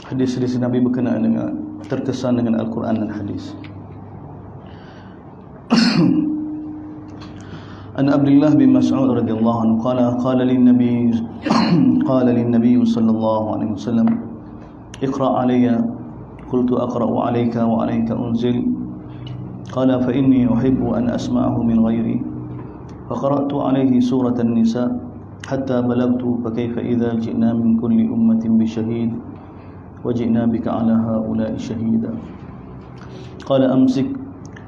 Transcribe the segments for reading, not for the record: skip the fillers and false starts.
hadis-hadis Nabi berkenaan dengan terkesan dengan Al-Quran dan hadis. An Abdullah bin Mas'ud radhiyallahu anhu qala lin-nabi sallallahu alaihi wasallam iqra' alayya qultu aqra'u alayka wa alayka unzil qala fa inni uhibbu an asma'ahu min ghairi fa qara'tu alayhi surata an-nisa hatta balagtu fa kayfa idza ji'na min kulli ummatin bi shahid wa ji'na bika 'ala ha'ula'i shahida qala amsik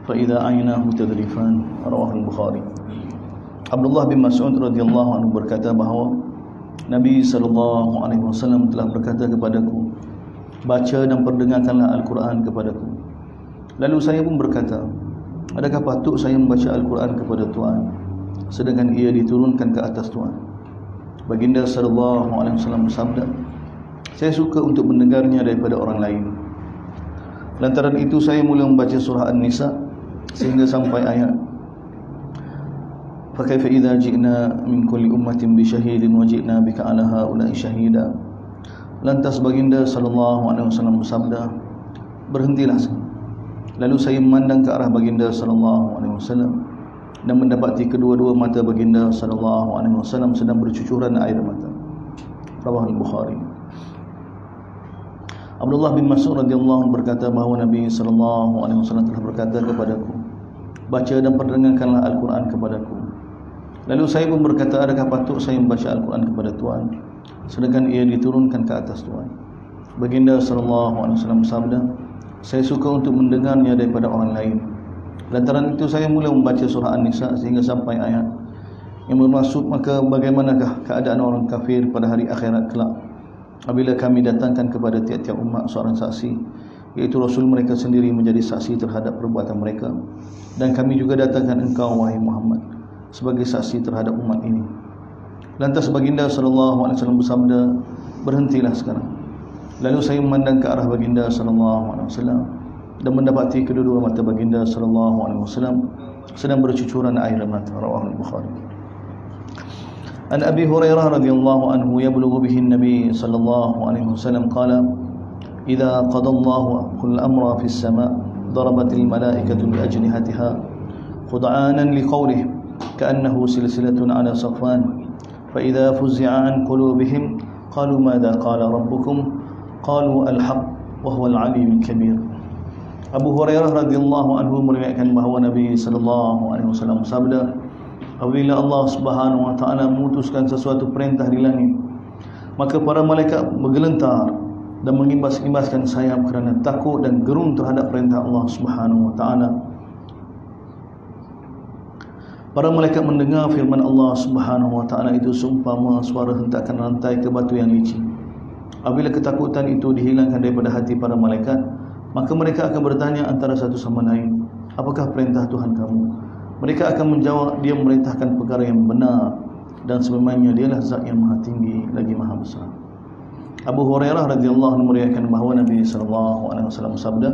fa idza 'aynahu tadrifan. Rawahu al-Bukhari. Abdullah bin Mas'ud radhiyallahu anhu berkata bahawa Nabi sallallahu alaihi wasallam telah berkata kepadaku, baca dan perdengarkanlah Al-Quran kepadaku. Lalu saya pun berkata, adakah patut saya membaca Al-Quran kepada Tuhan sedangkan ia diturunkan ke atas Tuhan? Baginda sallallahu alaihi wasallam bersabda, saya suka untuk mendengarnya daripada orang lain. Lantaran itu saya mula membaca surah An-Nisa sehingga sampai ayat fa kaifa idza ji'na min kulli ummatin bi shahidin wa ji'na bika 'ala ha'ula'i shahida. Lantas baginda sallallahu alaihi wasallam bersabda, berhentilah. Lalu saya memandang ke arah baginda sallallahu alaihi wasallam dan mendapati kedua-dua mata baginda sallallahu alaihi wasallam sedang bercucuran air mata. Rawahu al-Bukhari. Abdullah bin Mas'ud radhiyallahu anhu berkata bahawa Nabi sallallahu alaihi wasallam telah berkata kepadaku, baca dan perdengarkanlah Al-Quran kepadaku. Lalu saya pun berkata, adakah patut saya membaca Al-Quran kepada Tuhan sedangkan ia diturunkan ke atas Tuhan? Baginda sallallahu alaihi wasallam bersabda, saya suka untuk mendengarnya daripada orang lain. Lantaran itu saya mula membaca surah An-Nisa sehingga sampai ayat yang bermaksud, maka bagaimanakah keadaan orang kafir pada hari akhirat kelak apabila kami datangkan kepada tiap-tiap umat seorang saksi, iaitu Rasul mereka sendiri menjadi saksi terhadap perbuatan mereka, dan kami juga datangkan engkau wahai Muhammad sebagai saksi terhadap umat ini. Lantas baginda sallallahu alaihi wasallam bersabda, berhentilah sekarang. Lalu saya memandang ke arah baginda sallallahu alaihi wasallam dan mendapati kedua-dua mata baginda sallallahu alaihi wasallam sedang bercucuran air mata. Rawahu al-Bukhari. An Abi Hurairah radhiyallahu anhu yablughu bihi an-nabi sallallahu alaihi wasallam qala idza qada Allahu kull amra fis sama' darabatil malaikatu bi ajnihatiha khud'anan liqawlihi ka'annahu silsilatun 'ala safwan fa idza fuz'a an qulubihim qalu madza qala rabbukum qalu al-haqq wa huwa al-'aliyyul kabir. Abu Hurairah radhiyallahu anhu meriwayatkan bahawa Nabi sallallahu alaihi wasallam sabda, apabila Allah Subhanahu wa taala memutuskan sesuatu perintah di langit, maka para malaikat bergelentar dan mengimbas-imbaskan sayap kerana takut dan gerun terhadap perintah Allah Subhanahu wa taala. Para malaikat mendengar firman Allah Subhanahu wa taala itu seumpama suara hentakan rantai ke batu yang licin. Apabila ketakutan itu dihilangkan daripada hati para malaikat, maka mereka akan bertanya antara satu sama lain, apakah perintah Tuhan kamu? Mereka akan menjawab, dia memerintahkan perkara yang benar dan sebenarnya dialah zat yang maha tinggi lagi maha besar. Abu Hurairah radhiyallahu anhu meriwayatkan bahawa Nabi sallallahu alaihi wasallam sabda,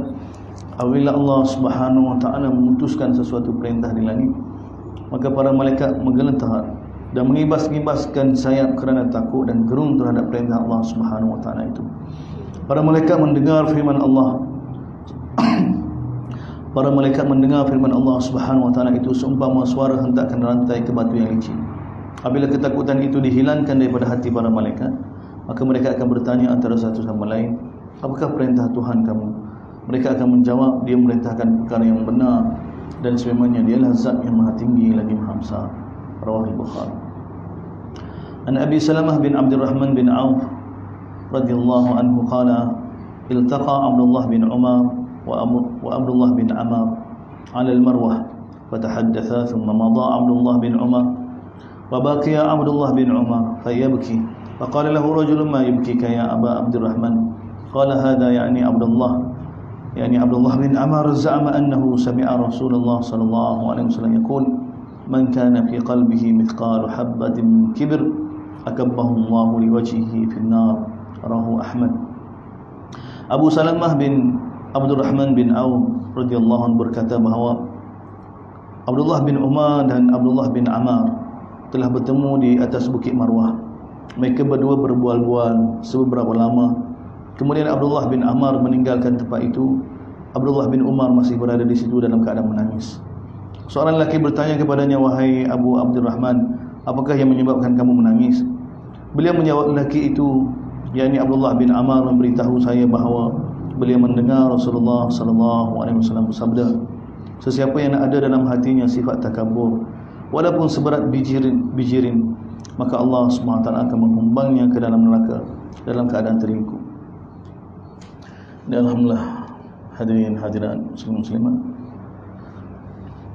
apabila Allah Subhanahu wa taala memutuskan sesuatu perintah di langit, maka para malaikat menggelentar dan mengibas-ibaskan sayap kerana takut dan gerun terhadap perintah Allah Subhanahu wa taala itu. Para malaikat mendengar firman Allah Para malaikat mendengar firman Allah Subhanahu wa taala itu seumpama suara hentakan rantai ke batu yang licin. Apabila ketakutan itu dihilangkan daripada hati para malaikat, maka mereka akan bertanya antara satu sama lain, apakah perintah Tuhan kamu? Mereka akan menjawab, dia memerintahkan perkara yang benar dan sebenarnya dialah zat yang maha tinggi lagi maha besar. Rawahu al-Bukhari. An Abi Salamah bin Abdurrahman bin Auf radhiyallahu anhu qala iltaqa Abdullah bin Umar wa Abdullah bin Amr ala al-Marwah fatahaddatha thumma madha Abdullah bin Umar wa baqiya Abdullah bin Umar fayabki faqala lahu rajulun ma yubkika ya Aba Abdurrahman qala hadha yani Abdullah bin Amr za'ama annahu sami'a Rasulullah sallallahu alaihi wasallam yaqul man kana fi qalbihi mithqalu habatin min kibr akabbahu Allah liwajhihi fi an-nar. Rawahu Ahmad. Abu Salamah bin Abdurrahman bin Auf radhiyallahu anhu berkata bahawa Abdullah bin Umar dan Abdullah bin Amr telah bertemu di atas Bukit Marwah. Mereka berdua berbual-bual seberapa lama Kemudian Abdullah bin Ammar meninggalkan tempat itu. Abdullah bin Umar masih berada di situ dalam keadaan menangis. Seorang lelaki bertanya kepadanya, "Wahai Abu Abdurrahman, apakah yang menyebabkan kamu menangis?" Beliau menjawab, lelaki itu, yakni Abdullah bin Ammar, memberitahu saya bahawa beliau mendengar Rasulullah sallallahu alaihi wasallam bersabda, "Sesiapa yang ada dalam hatinya sifat takabur, walaupun seberat bijirin, maka Allah SWT akan menghumbangnya ke dalam neraka dalam keadaan teringkuk." Dan alhamdulillah, hadirin hadirat muslimat,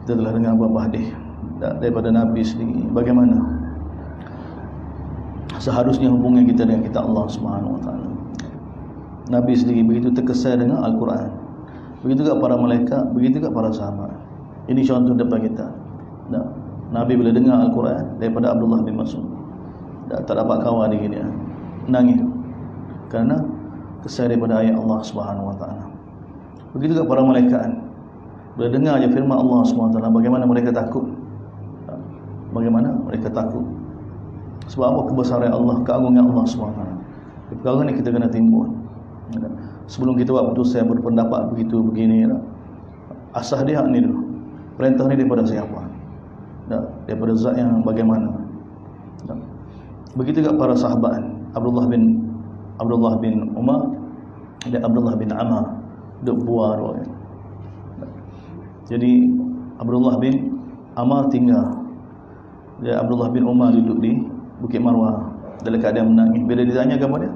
kita telah dengar beberapa hadis daripada Nabi sendiri bagaimana seharusnya hubungan kita dengan kita Allah SWT. Nabi sendiri begitu terkesan dengan Al-Quran, begitu juga para malaikat, begitu juga para sahabat. Ini contoh depan kita. Nabi bila dengar Al-Quran daripada Abdullah bin Mas'ud, tak dapat kawal diri dia, nangis kerana kesan daripada ayat Allah SWT. Begitu juga para malaikat, bila dengar je firman Allah SWT, bagaimana mereka takut. Bagaimana mereka takut. Sebab apa? Kebesaran Allah, keagungan Allah SWT. Perkara ni kita kena timbul. Sebelum kita buat putusan berpendapat begitu begini, asas dia ni dulu. Perintah ni daripada siapa? Daripada zat yang bagaimana. Begitu juga para sahabat, Abdullah bin Umar dan Abdullah bin Ammar, duk buar. Jadi Abdullah bin Ammar tinggal, dan Abdullah bin Umar duduk di Bukit Marwah dalam keadaan menangis. Bila ditanya kepada dia,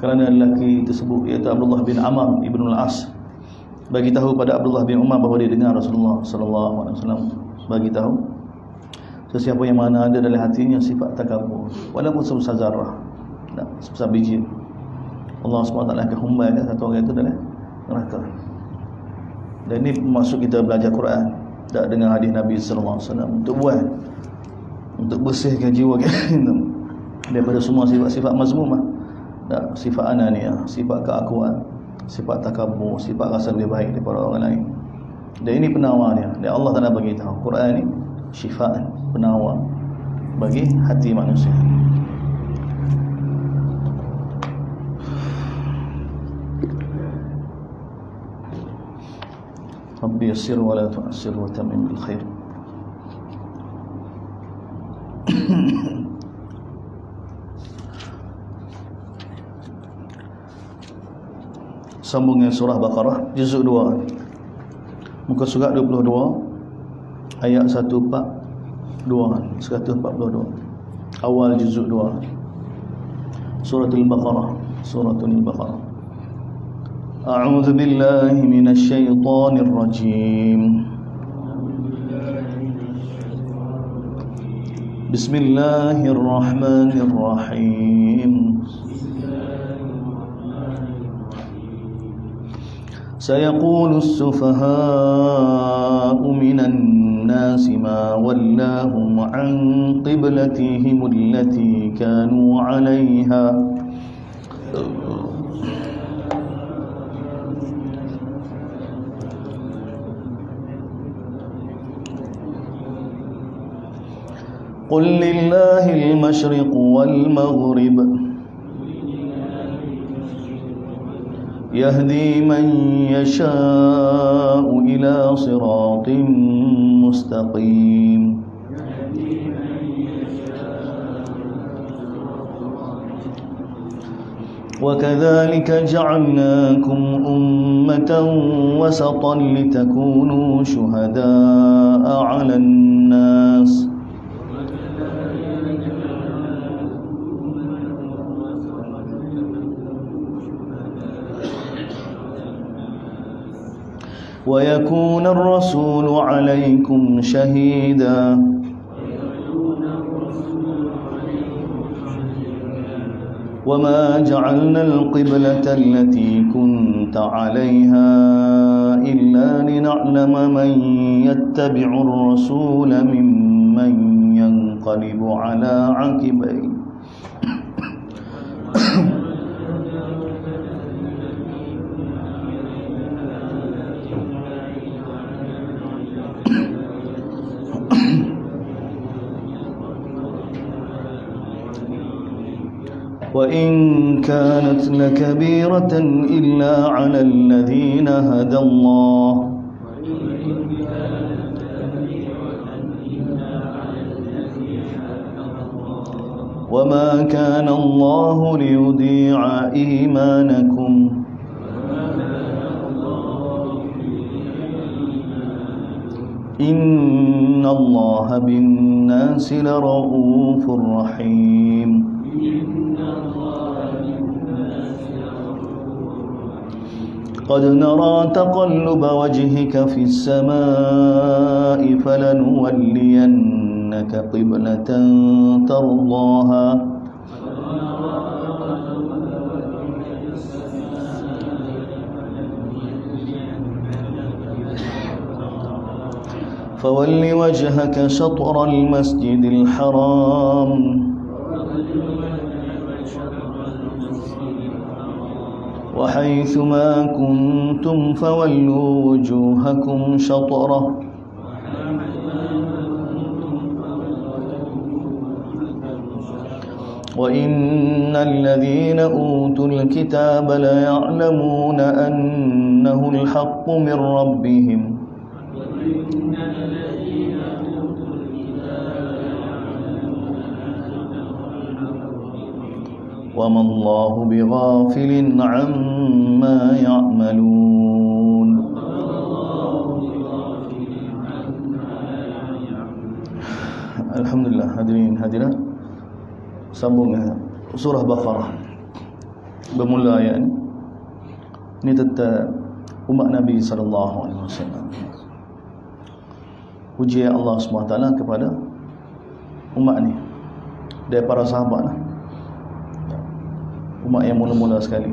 kerana lelaki tersebut iaitu Abdullah bin Ammar ibn al-As bagi tahu pada Abdullah bin Umar bahawa dia dengar Rasulullah sallallahu alaihi wasallam bagi tahu, sesiapa yang mana ada dalam hatinya sifat takabur, walaupun sebesar zarah, sebesar biji, Allah SWT akan humbangkan satu orang itu dalam neraka. Dan ini maksud kita belajar Quran, tak dengar hadis Nabi sallallahu alaihi wasallam untuk buat, untuk bersihkan jiwa kita daripada semua sifat-sifat mazmumah, sifat ananiah, sifat keakuan, sifat takabur, sifat rasa lebih baik daripada orang lain. Dan ini penawar dia. Dan Allah Taala bagi tahu Quran ini syifaan, penawar bagi hati manusia. Rabbi yassir wa la tu'assir wa tamim bil khair. Sambungan surah Baqarah juzuk 2, muka surat 22, ayat 142, awal juzuk 2, suratul Baqarah. A'udzu billahi minasy syaithanir rajim. Bismillahirrahmanirrahim. Sayaqulu as-sufaha'u minan nasi ma wallahum 'an qiblatihim allati kanu 'alayha Qul lillahi al-mashriq wal-maghrib yahdi man yasha'u ila siratin mustaqim. وَكَذَلِكَ جَعَلْنَاكُمْ أُمَّةً وَسَطًا لِتَكُونُوا شُهَدَاءَ عَلَى النَّاسِ وَيَكُونَ الرَّسُولُ عَلَيْكُمْ شَهِيدًا وَمَا جَعَلْنَا الْقِبْلَةَ الَّتِي كُنْتَ عَلَيْهَا إِلَّا لِنَعْلَمَ مَنْ يَتَّبِعُ الرَّسُولَ مِمَّنْ يَنْقَلِبُ عَلَى عَقِبَيْهِ وإن كانت لكبيرة إلا على الذين هدى الله وما كان الله ليضيع إيمانكم إن الله بالناس لرؤوف رحيم قد نرى تقلب وجهك في السماء فلنولينك قبلة ترضاها فول وجهك شطر المسجد الحرام وحيث ما كنتم فولوا وجوهكم شطره وإن الذين أوتوا الكتاب ليعلمون أنه الحق من ربهم وما الله بغافل عما يعملون. Alhamdulillah, hadirin hadirat, sambung surah Baqarah. Bermula ayat ini tentang umat Nabi sallallahu alaihi wasallam. Pujian Allah SWT kepada umat ni dari para sahabat lah. Umat yang mula-mula sekali.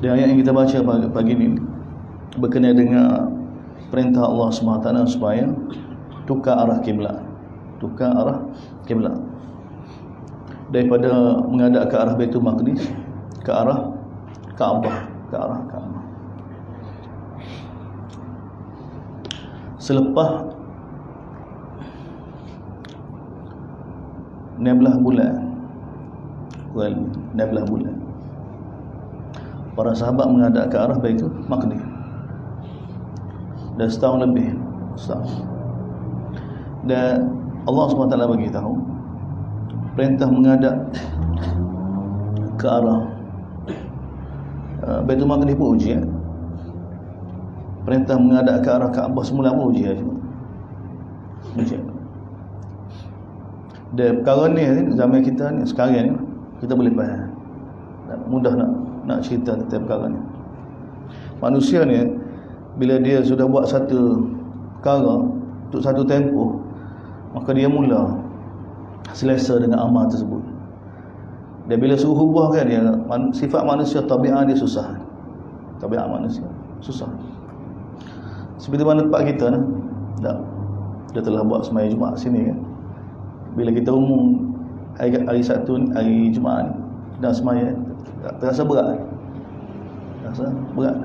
Dan ayat yang kita baca pagi ini berkenaan dengan perintah Allah SWT supaya tukar arah kiblat. Tukar arah kiblat daripada menghadap ke arah Baitul Maqdis ke arah Kaabah, ke arah Kaabah. Selepas 16 bulan, 16 bulan para sahabat menghadap ke arah Baitul Maqdis. Dah setahun lebih, setahun. Dan Allah SWT bagi tahu perintah menghadap ke arah Baitul Maqdis pun ujian. Perintah menghadap ke arah Kaabah semula pun ujian. Ujian. Dan perkara ni zaman kita ni sekarang ni kita boleh faham. Mudah nak cerita tentang perkara ni. Manusia ni bila dia sudah buat satu perkara untuk satu tempoh, maka dia mula selesa dengan amal tersebut. Dan bila suruh ubahkan dia, sifat manusia, tabiat dia susah. Tabiat manusia susah. Seperti mana tempat kita nah. Dia telah buat sembahyang Jumaat sini kan. Bila kita umum hari Sabtu ni, hari Jumaat ni dah sembahyang, terasa berat. Terasa berat.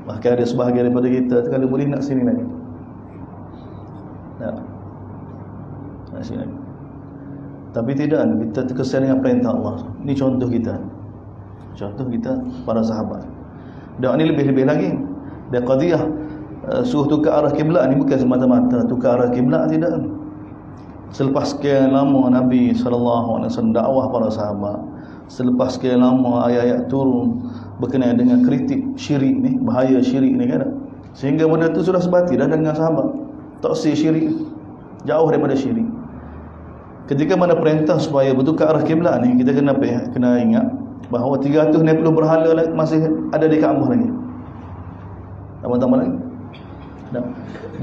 Bahkan ada sebahagian daripada kita kalau boleh nak sini lagi. Nak sini lagi. Tapi tidak, kita terkesan dengan perintah Allah. Ini contoh kita. Contoh kita para sahabat. Dan ini lebih-lebih lagi. Dan qadiyah suruh tukar arah kiblat ni bukan semata-mata tukar arah kiblat, tidak. Selepas sekian lama Nabi SAW dakwah para sahabat, selepas sekian lama ayat-ayat turun berkenaan dengan kritik syirik ni, bahaya syirik ni kan, sehingga benda tu sudah sebati dah dengan sahabat. Taksir syirik, jauh daripada syirik. Ketika mana perintah supaya bertukar arah kiblat ni, kita kena ingat bahawa 360 berhala masih ada di Kaabah lagi. Tambah-tambah lagi.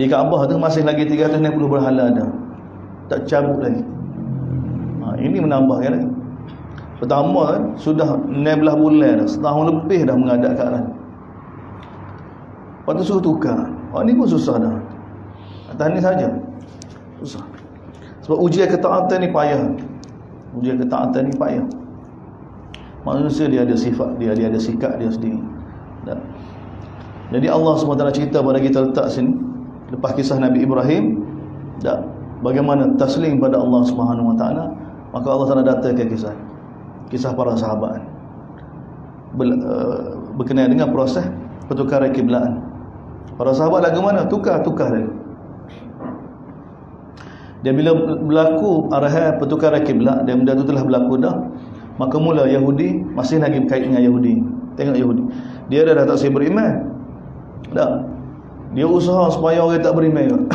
Di Kaabah tu masih lagi 360 berhala ada, tak cabut lagi. Ini menambahkan lagi. Pertama kan, sudah 16 bulan dah, setahun lebih dah menghadap ke arah. Lepas tu suruh tukar. Ini pun susah dah. Atas ni saja susah. Sebab ujian ketaatan ni payah. Ujian ketaatan ni payah. Manusia dia ada sifat dia ada sikap dia sendiri. Jadi Allah SWT cerita pada kita letak sini lepas kisah Nabi Ibrahim, bagaimana taslim pada Allah Subhanahu wa taala, maka Allah Taala datangkan kisah para sahabat berkenaan dengan proses pertukaran kiblat. Para sahabat lagu mana? Tukar dia. Dan bila berlaku arahan pertukaran kiblat dan benda itu telah berlaku dah, maka mula Yahudi masih lagi berkait dengan Yahudi. Tengok Yahudi, dia dah tak siap beriman dah. Dia usaha supaya orang tak beriman.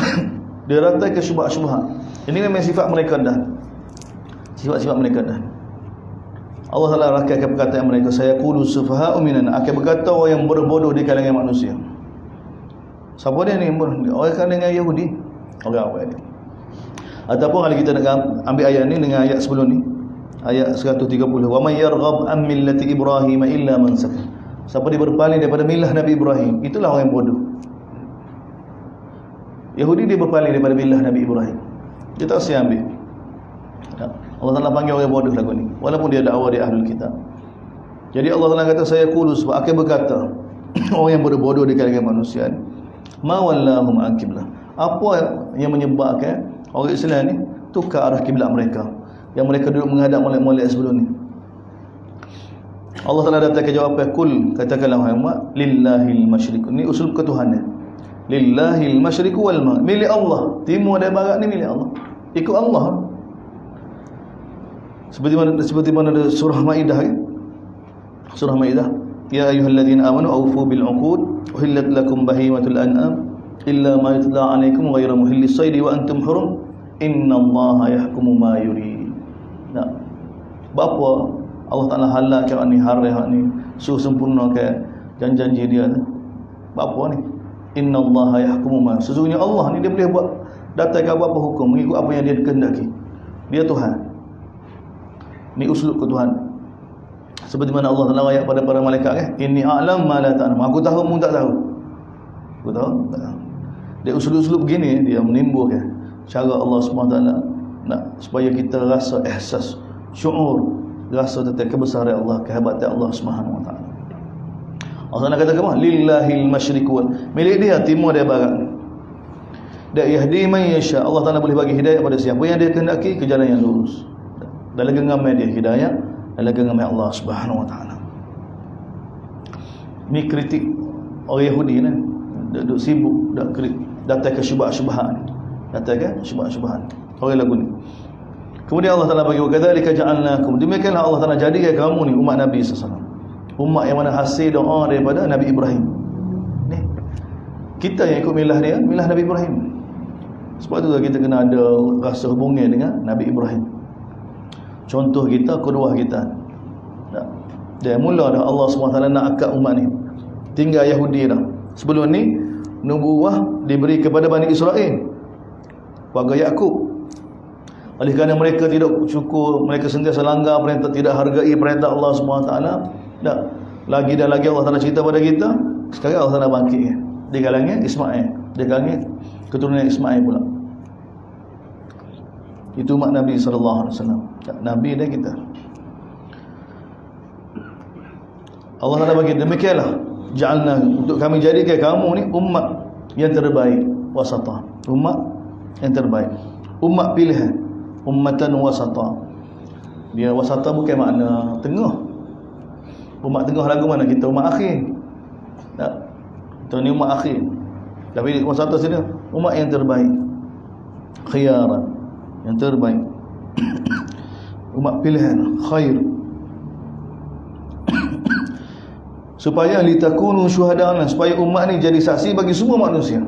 Dia ratai ke syubhat-syubhat. Ini memang sifat mereka dah. Sifat-sifat mereka dah. Allah Taala rakyatkan perkataan mereka, saya qulu sufaha'u minan, akan berkata orang yang bodoh di kalangan manusia. Siapa dia ni? Orang kalangan Yahudi. Orang apa ni? Ataupun kalau kita nak ambil ayat ni dengan ayat sebelum ni, ayat 130, wa may yarghab an millati Ibrahim illa man safa. Siapa dia berpaling daripada milah Nabi Ibrahim, itulah orang yang bodoh. Yahudi dia berpaling daripada milah Nabi Ibrahim, dia tak siap ambil. Allah Taala panggil orang bodoh lagu ni, walaupun dia dakwah dia ahlul kitab. Jadi Allah Taala kata, saya qulu, sebab akan berkata orang yang bodoh-bodoh di kalangan manusia ni, ma wallahum an qiblah, apa yang menyebabkan orang Islam ni tukar arah kiblat mereka, yang mereka duduk menghadap molek-molek sebelum ni. Allah Taala datang ke jawapan, kul, katakanlah Muhammad, lillahil masyriq. Ni usul ketuhanan. Lillahil masyriq wal maghrib, milik Allah. Timur dan barat ni milik Allah, ikut Allah. Seperti mana ada surah Maidah kan? Surah Maidah, ya ayyuhalladzina amanu awfu bil uqud uhillat lakum bahimatul an'am illa ma yutla 'alaikum ghayra muhillis sayd wa antum hurum innallaha yahkumu ma yurid. Nah, bapa Allah Taala halalkan ni hari ni, suruh sempurnakan janji dia tu. Bapa ni, innallaha yahkumu ma, sesungguhnya Allah ni dia boleh buat datangkan apa hukum mengikut apa yang dia kehendaki. Dia Tuhan. Ni uslub ke Tuhan. Seperti mana Allah Taala ayat pada para malaikat kan, inni a'lam ma la ta'lam, aku tahu mu tak tahu. Aku tahu tak tahu. Dia uslub-uslub begini dia menimbulkan cara Allah SWT nak supaya kita rasa ihsas, syuur, rasa tentang kebesaran Allah, kehebatan Allah SWT. Allah kata apa? Lillahil masyriq wal, milik dia timur dan barat. Dan yahdi man yasha, Allah Taala boleh bagi hidayah pada siapa yang dia kehendaki ke jalan yang lurus. Dalam genggaman dia hidayah, dalam genggaman Allah SWT. Ni kritik orang Yahudi ni, duduk sibuk datang ke syubhat-syubhat, datang ke syubhat-syubhat orang lagu ni. Kemudian Allah Taala bagi, kadzalika ja'alnakum, demikianlah Allah Taala jadikan kamu ni umat Nabi SAW, umat yang mana hasil doa daripada Nabi Ibrahim. Ni kita yang ikut milah dia, milah Nabi Ibrahim. Sebab tu kita kena ada rasa hubungan dengan Nabi Ibrahim. Contoh kita, kedua kita. Dan mula dah Allah SWT nak akad umat ni, tinggal Yahudi dah. Sebelum ni nubuwah diberi kepada Bani Israel, keluarga Yakub. Oleh kerana mereka tidak syukur, mereka sentiasa langgar perintah, tidak hargai perintah Allah SWT. Tak. Lagi dan lagi Allah Taala cerita pada kita, sekarang Allah Taala bangkit di kalangan Ismail, di kalangan keturunan Ismail pula. Itu umat Nabi SAW. Nabi dan kita. Allah Taala bagi demikianlah, ja'alna, untuk kami jadikan kamu ni umat yang terbaik, wasata, umat yang terbaik, umat pilihan, ummatan wasata. Dia wasata bukan makna tengah. Umat tengah lagu mana? Kita umat akhir. Tak. Kita ni umat akhir. Tapi wasata sini umat yang terbaik, khiyaran, yang terbaik, umat pilihan, khair. Supaya litakunu syuhada'an, supaya umat ni jadi saksi bagi semua manusia.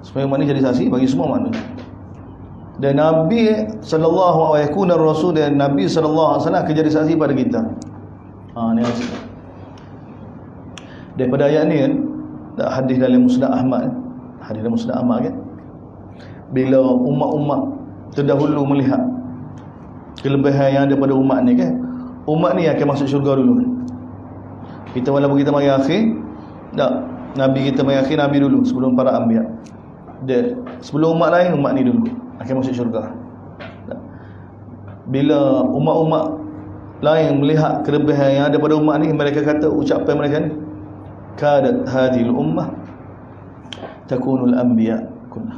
Supaya umat ni jadi saksi bagi semua manusia. Dan Nabi sallallahu alaihi wasallam, Rasul dan Nabi sallallahu alaihi wasallam akan jadi saksi pada kita. Ni daripada ayat ni kan, hadis dalam Musnad Ahmad, hadis dalam Musnad Ahmad kan, bila umat-umat terdahulu melihat kelebihan yang ada pada umat ni kan, umat ni akan masuk syurga dulu. Kita walaupun kita mari akhir, tak, Nabi kita mari akhir, Nabi dulu sebelum para anbiya. Dia sebelum umat lain, umat ni dulu akan masuk syurga. Bila umat-umat lain melihat kelebihan yang ada pada umat ni, mereka kata, ucapan mereka ni, kadat hadhil ummah takunul anbiya kullah.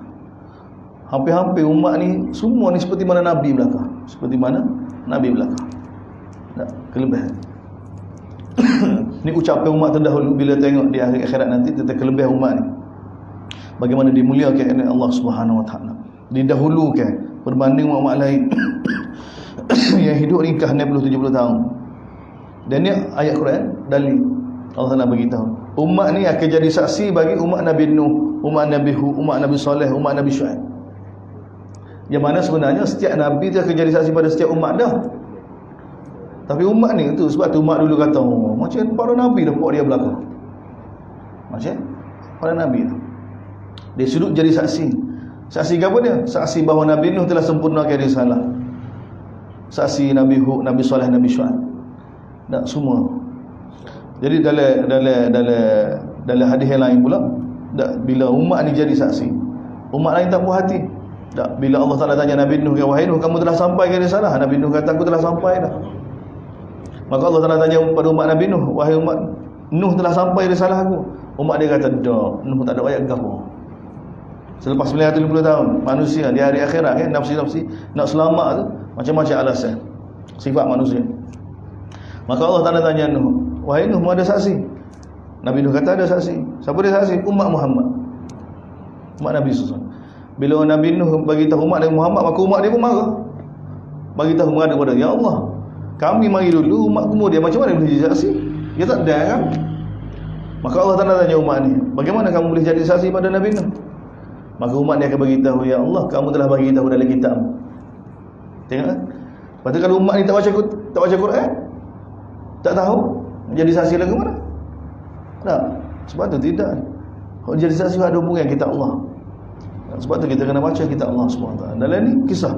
hampir-hampir umat ni semua ni seperti mana Nabi belaka. Seperti mana Nabi belaka. Tak, kelebihan. Ni ucapan umat terdahulu bila tengok di akhir akhirat nanti tentang kelebihan umat ni. Bagaimana dimuliakan oleh Allah Subhanahu Wa Taala. Didahulukan berbanding umat lain yang hidup ringkas 60-70 tahun. Dan ni ayat Quran dalil Allah Taala bagi tahu. Umat ni akan jadi saksi bagi umat Nabi Nuh, umat Nabi Hud, umat Nabi Saleh, umat Nabi Syuaib. Yang mana sebenarnya setiap Nabi dia akan jadi saksi pada setiap umat dah. Tapi umat ni tu sebab tu umat dulu kata, oh, macam para Nabi dah buat dia belakang. Macam para Nabi tu. Dia sudut jadi saksi. Saksi apa dia? Saksi bahawa Nabi Nuh telah sempurnakan risalah. Saksi Nabi Hud, Nabi Saleh, Nabi Syuaib. Tak semua. Jadi dalam hadis yang lain pula, bila umat ni jadi saksi, umat lain tak puas hati. Tak, bila Allah Taala tanya Nabi Nuh, wahai Nuh, kamu telah sampai ke risalah? Nabi Nuh kata, aku telah sampai dah. Maka Allah Taala tanya pada umat Nabi Nuh, wahai umat Nuh, telah sampai risalah aku? Umat dia kata, dah, Nuh tak ada ayat gapo. Selepas 950 tahun manusia di hari akhirat kan, nafsi-nafsi nak selamat tu macam-macam alasan sifat manusia. Maka Allah Taala tanya Nuh, wahai Nuh, ada saksi? Nabi Nuh kata ada saksi. Siapa dia saksi? Umat Muhammad, umat Nabi SAW. Bila Nabi Nuh bagi tahu umat Nabi Muhammad, maka umat dia pun marah. Bagi tahu menghadap kepada, ya Allah, kami mari dulu, umat kemudian macam mana boleh jadi saksi? Dia tak ada kan? Maka Allah Taala tanya umat ni, bagaimana kamu boleh jadi saksi pada Nabi Nuh? Maka umat dia akan bagi tahu, ya Allah, kamu telah bagi tahu dalam kitab. Tengok kan? Lepas tu kalau umat ni tak baca Quran, tak tahu jadi saksi lagi mana? Tak. Sebab tu tidak. Kalau jadi saksi ada hubungan kitab Allah. Sebab tu kita kena baca kitab Allah SWT. Dalam ni kisah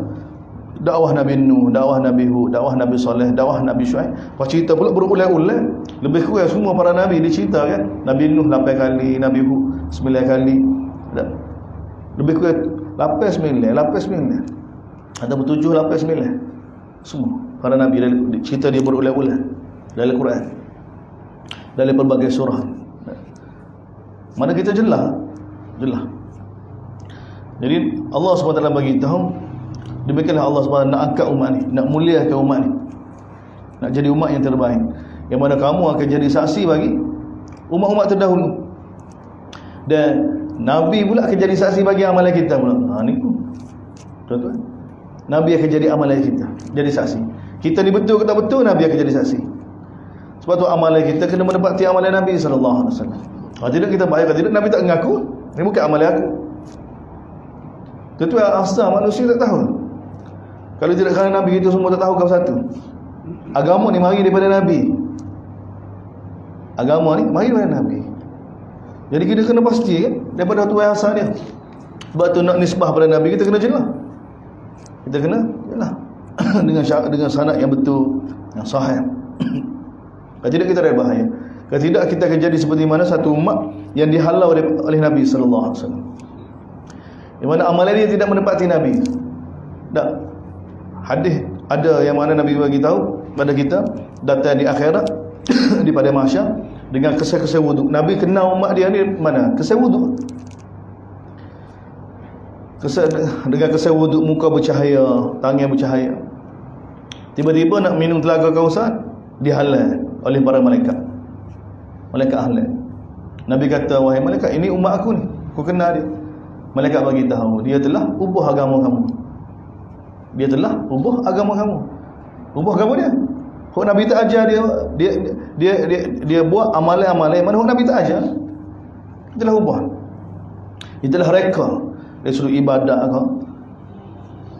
dakwah Nabi Nuh, dakwah Nabi Hud, dakwah Nabi Saleh, dakwah Nabi Syuaib. Pas cerita pula berulang-ulang. Lebih kurang semua para Nabi diceritakan. Nabi Nuh 8 kali, Nabi Hud 9 kali. Lebih kurang 8-9 atau 7-8-9. Semua para Nabi cerita dia berulang-ulang dalam Quran, dalam pelbagai surah. Mana kita jelas. Jadi Allah SWT bagi tahu, demikianlah Allah SWT nak angkat umat ni, nak muliakan umat ni, nak jadi umat yang terbaik, yang mana kamu akan jadi saksi bagi umat-umat terdahulu. Dan Nabi pula akan jadi saksi bagi amalan kita pula. Ni pun tuan-tuan, Nabi akan jadi amalan kita, jadi saksi. Kita ni betul ke tak betul, Nabi akan jadi saksi. Sebab tu amalan kita kena menepati amalan Nabi SAW. Kalau tidak kita bayar, kalau tidak Nabi tak mengaku, ini bukan amalan aku. Tentu asal manusia tak tahu. Kalau tidak kerana Nabi itu semua tak tahu kau satu. Agama ni mari daripada Nabi. Agama ni mari daripada Nabi. Jadi kita kena pasti kan, daripada tuan asal dia. Sebab tu nak nisbah pada Nabi, kita kena jelas. Kita kena jelas dengan sanad yang betul, yang sahih. Kalau tidak kita ada bahaya. Kalau tidak kita akan jadi seperti mana satu umat yang dihalau oleh Nabi sallallahu alaihi wasallam. Di mana amalan dia tidak menepati Nabi. Tak. Hadis ada yang mana Nabi bagi tahu pada kita datang di akhirat di pada mahsyar dengan kesal-kesal wuduk. Nabi kenal umat dia ni mana? Kesal wuduk. Dengan kesal wuduk, muka bercahaya, tangan bercahaya. Tiba-tiba nak minum telaga Kausar, dihalal oleh para malaikat. Malaikat halal. Nabi kata, wahai malaikat, ini umat aku ni, aku kenal dia. Malaikat bagi tahu, dia telah ubah agama kamu. Dia telah ubah agama kamu. Ubah agama dia. Hak Nabi tak ajar dia buat amalan-amalan mana hak Nabi tak ajar. Dia telah ubah. Dia telah reka dari suruh ibadat ke.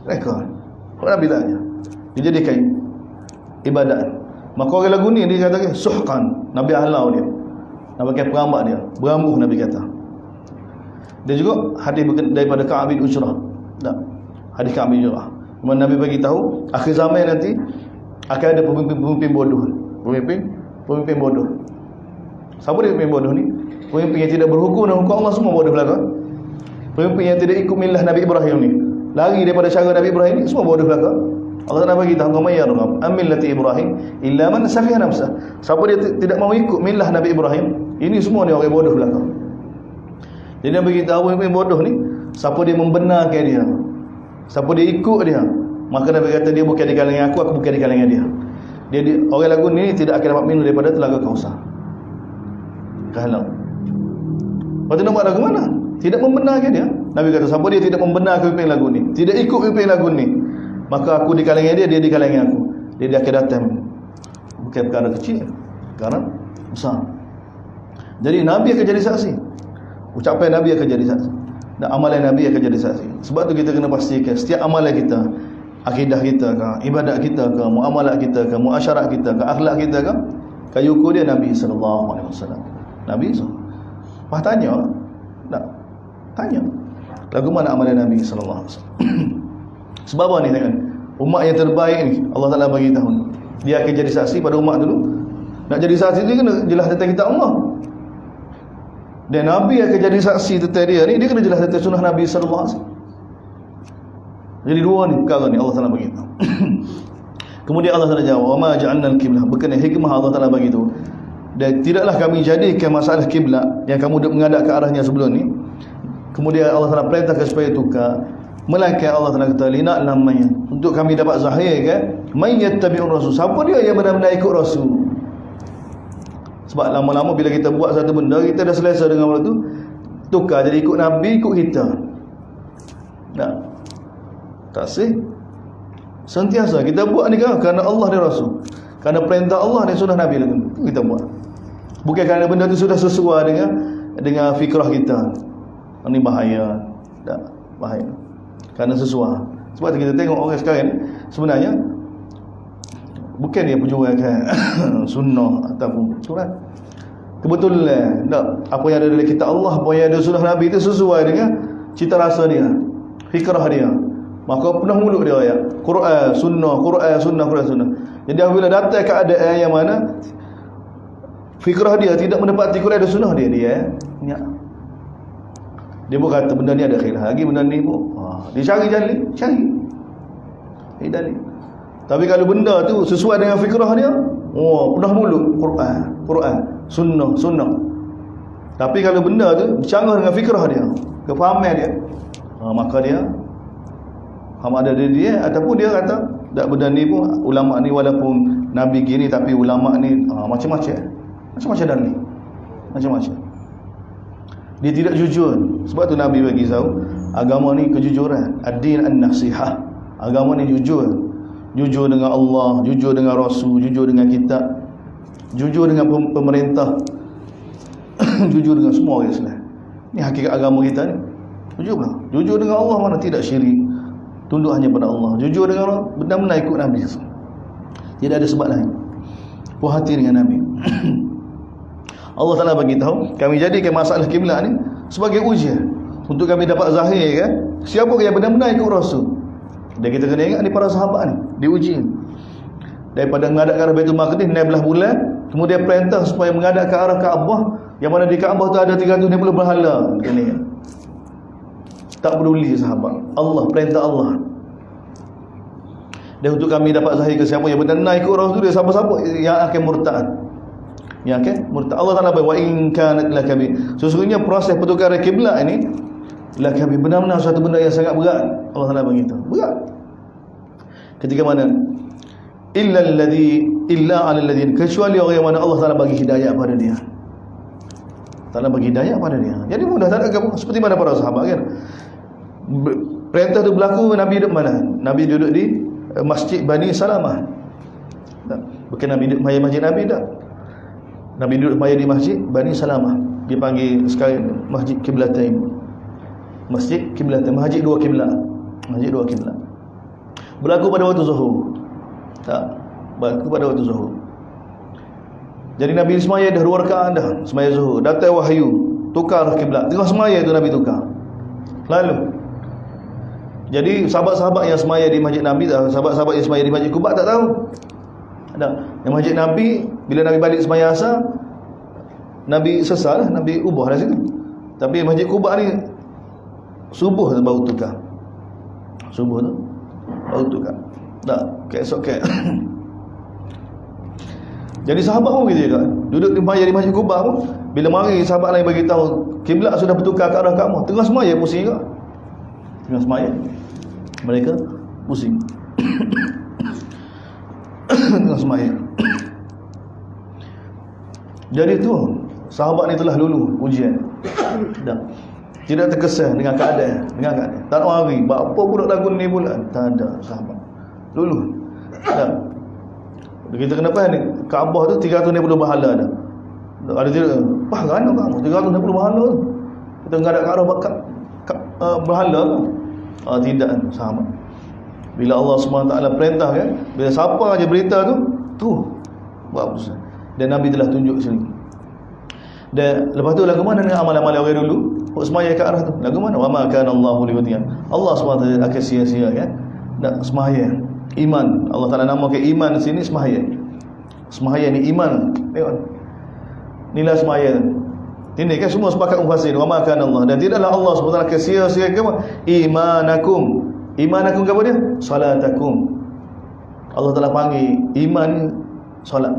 Reka. Hak Nabi tak ajar. Dia jadikan ibadat. Maka orang lagu ni dia kata suhqan. Nabi halau dia. Nak pakai perambak dia. Berambuh Nabi kata. Dia juga hadis daripada Ka'ab bin Ujrah. Tak. Hadis Ka'ab bin Ujrah. Nabi bagi tahu akhir zaman nanti akan ada pemimpin bodoh. Pemimpin bodoh. Siapa dia pemimpin bodoh ni? Pemimpin yang tidak berhukum dengan hukum Allah, semua bodoh belaka. Pemimpin yang tidak ikut millah Nabi Ibrahim ni, lari daripada cara Nabi Ibrahim ni, semua bodoh belaka. Allah Taala bagi tahu, "Man yarghab an millati Ibrahim illa man safiha nafsah." Siapa dia tidak mau ikut millah Nabi Ibrahim, ini semua ni orang bodoh belaka. Jadi Nabi bagi tahu pemimpin bodoh ni, siapa dia membenarkan dia, Siapa dia ikut dia, maka Nabi kata dia bukan di kalangan aku bukan di kalangan dia. Orang lagu ni tidak akan dapat minum daripada telaga Kausar. Kalau lepas tu nak buat lagu mana? Tidak membenarkan dia. Nabi kata siapa dia tidak membenarkan pimpin lagu ni, tidak ikut pimpin lagu ni, maka aku di kalangan dia, dia di kalangan aku. Dia akan datang. Bukan perkara kecil, perkara besar. Jadi Nabi akan jadi saksi, ucapan Nabi akan jadi saksi, dan amalan Nabi akan jadi saksi. Sebab tu kita kena pastikan setiap amalan kita, akidah kita ke, ibadat kita ke, muamalat kita ke, muasyarat kita ke, akhlak kita ke, kayu ukur dia Nabi SAW. Nabi SAW. Pas tanya, tak tanya, lagu mana amalan Nabi SAW. Sebab apa ni kan? Umat yang terbaik ni Allah Ta'ala bagi tahu, dia akan jadi saksi pada umat dulu. Nak jadi saksi dia kena jelas tentang kitab Allah, dan Nabi akan jadi saksi tentang dia ni, dia kena jelas tentang sunnah Nabi SAW. Jadi dua ni perkara ni Allah Ta'ala bagi tahu. Kemudian Allah Ta'ala jawab, wa ma ja'alna al-qiblah, berkenaan hikmah Allah Ta'ala bagi tahu. Dan tidaklah kami jadikan masalah kiblat yang kamu menghadap ke arahnya sebelum ni, kemudian Allah Ta'ala perintahkan supaya tukar, melainkan Allah Ta'ala kata lina lamanya, untuk kami dapat zahirkan man yattabi'ur rasul, siapa dia yang benar-benar ikut Rasul. Sebab lama-lama bila kita buat satu benda, kita dah selesa dengan benda tu, tukar jadi ikut Nabi, ikut kita. Tak sih. Sentiasa kita buat ni kan kerana Allah dan Rasul, kerana perintah Allah dan sunnah Nabi kita buat. Bukan kerana benda tu sudah sesuai dengan fikrah kita. Ini bahaya. Tak, bahaya. Kerana sesuai. Sebab tu kita tengok orang sekarang sebenarnya bukan dia perjuangkan sunnah ataupun surat. Kebetulan tak, apa yang ada dalam kitab Allah, apa yang ada sunnah Nabi itu sesuai dengan cita rasa dia, fikrah dia. Maka penuh mulut dia ayat Quran, sunnah, Quran, sunnah, Quran, sunnah. Jadi apabila datang keadaan yang mana fikrah dia tidak mendapati Quran dan sunnah dia pun kata benda ni ada khilaf lagi, benda ni pun dia cari dalil. Tapi kalau benda tu sesuai dengan fikrah dia, penuh mulut Quran, sunnah. Tapi kalau benda tu bercanggah dengan fikrah dia, kefahaman dia, maka dia ada dia, ataupun dia kata tak, benda ni pun ulama ni walaupun Nabi gini tapi ulama ni macam-macam dalil, macam-macam. Dia tidak jujur. Sebab tu Nabi bagi tahu agama ni kejujuran, ad-din an-nasihah. Agama ni jujur dengan Allah, jujur dengan Rasul, jujur dengan kitab, jujur dengan pemerintah, jujur dengan semua orang Islam. Ni hakikat agama kita ni. Jujur dengan Allah, mana tidak syirik, tunduk hanya pada Allah. Jujur dengan Allah, benar-benar ikut Nabi. Tidak ada sebab lain. Puas hati dengan Nabi. Allah Ta'ala bagi tahu, kami jadikan masalah kiblat ni sebagai ujian untuk kami dapat zahir kan siapa yang benar-benar ikut Rasul. Dan kita kena ingat ni para sahabat ni diuji daripada menghadap ke arah Baitul Maqdis 16 bulan, kemudian perintah supaya menghadap ke arah Kaabah, yang mana di Kaabah tu ada 360 berhala. Tak peduli sahabat, Allah, perintah Allah. Dan untuk kami dapat zahir ke siapa yang benar-benar ikut Rasul dia, siapa-siapa yang akan murtad, Allah Ta'ala wa in kanat lakabi, sesungguhnya proses pertukaran kiblat ini lakabi, benar-benar satu benda yang sangat berat. Allah Ta'ala beritahu berat. Ketika mana illa ala alladhin, kecuali orang yang mana Allah Ta'ala bagi hidayah pada dia. Ta'ala bagi hidayah pada dia, jadi mudah tak ada. Seperti mana para sahabat kan, perintah tu berlaku, Nabi duduk mana? Nabi duduk di Masjid Bani Salamah. Bukan Nabi duduk maya masjid Nabi tak. Nabi duduk maya di Masjid Bani Salamah. Dia panggil sekarang Masjid Qiblatain. Masjid Qiblatain, Masjid dua kiblat. Berlaku pada waktu Zuhur. Berlaku pada waktu Zuhur. Jadi Nabi semaya dah 2 rakaat dah, semaya Zuhur. Datang wahyu, tukar kiblat. Tengah semaya itu Nabi tukar. Lalu jadi sahabat-sahabat yang semaya di masjid Nabi, sahabat-sahabat yang semaya di Masjid Quba tak tahu. Yang masjid Nabi, bila Nabi balik semaya asar, Nabi sesal, Nabi ubah dah situ. Tapi Masjid Quba ni subuh tu baru tukar. Tak, keesok. Jadi sahabat pun gitu juga. Duduk di Masjid Quba pun, bila mari sahabat lain bagi tahu kiblat sudah bertukar ke arah Kaabah, tengah semaya pusing juga. Tengah semaya. Mereka pusing tengah sembahyang. Jadi tu sahabat ni telah lulu ujian. Dah. Tidak terkesan dengan keadaan, Tak nak lari. Apa pula lagu ni pula? Tak ada sahabat. Lulu. Dah. Kita kena faham ni, Kaabah tu 360 pahala dah. Ada tidak? Kan kamu 360 pahala tu. Kita enggak ada arah berhala tu. Tidak sahabat. Bila Allah SWT perintah kan, bila siapa aja berita tu buat apa susah. Dan Nabi telah tunjuk sini. Dan lepas tu lagu mana dengan amal-amal orang dulu? Semaya ke arah tu. Lagu mana? Wa ma kana Allahu liyudhi'a. Allah SWT akan sia-sia kan. Nak semaya. Iman. Allah Taala namakan iman sini semaya. Semaya ni iman. Tengok. Nilai semaya. Ini kan semua sepakat mufassir. Wa ma kana Allah. Dan tidaklah Allah SWT akan sia-sia imanakum. Imanakum apa dia? Salatakum. Allah Taala panggil iman solat.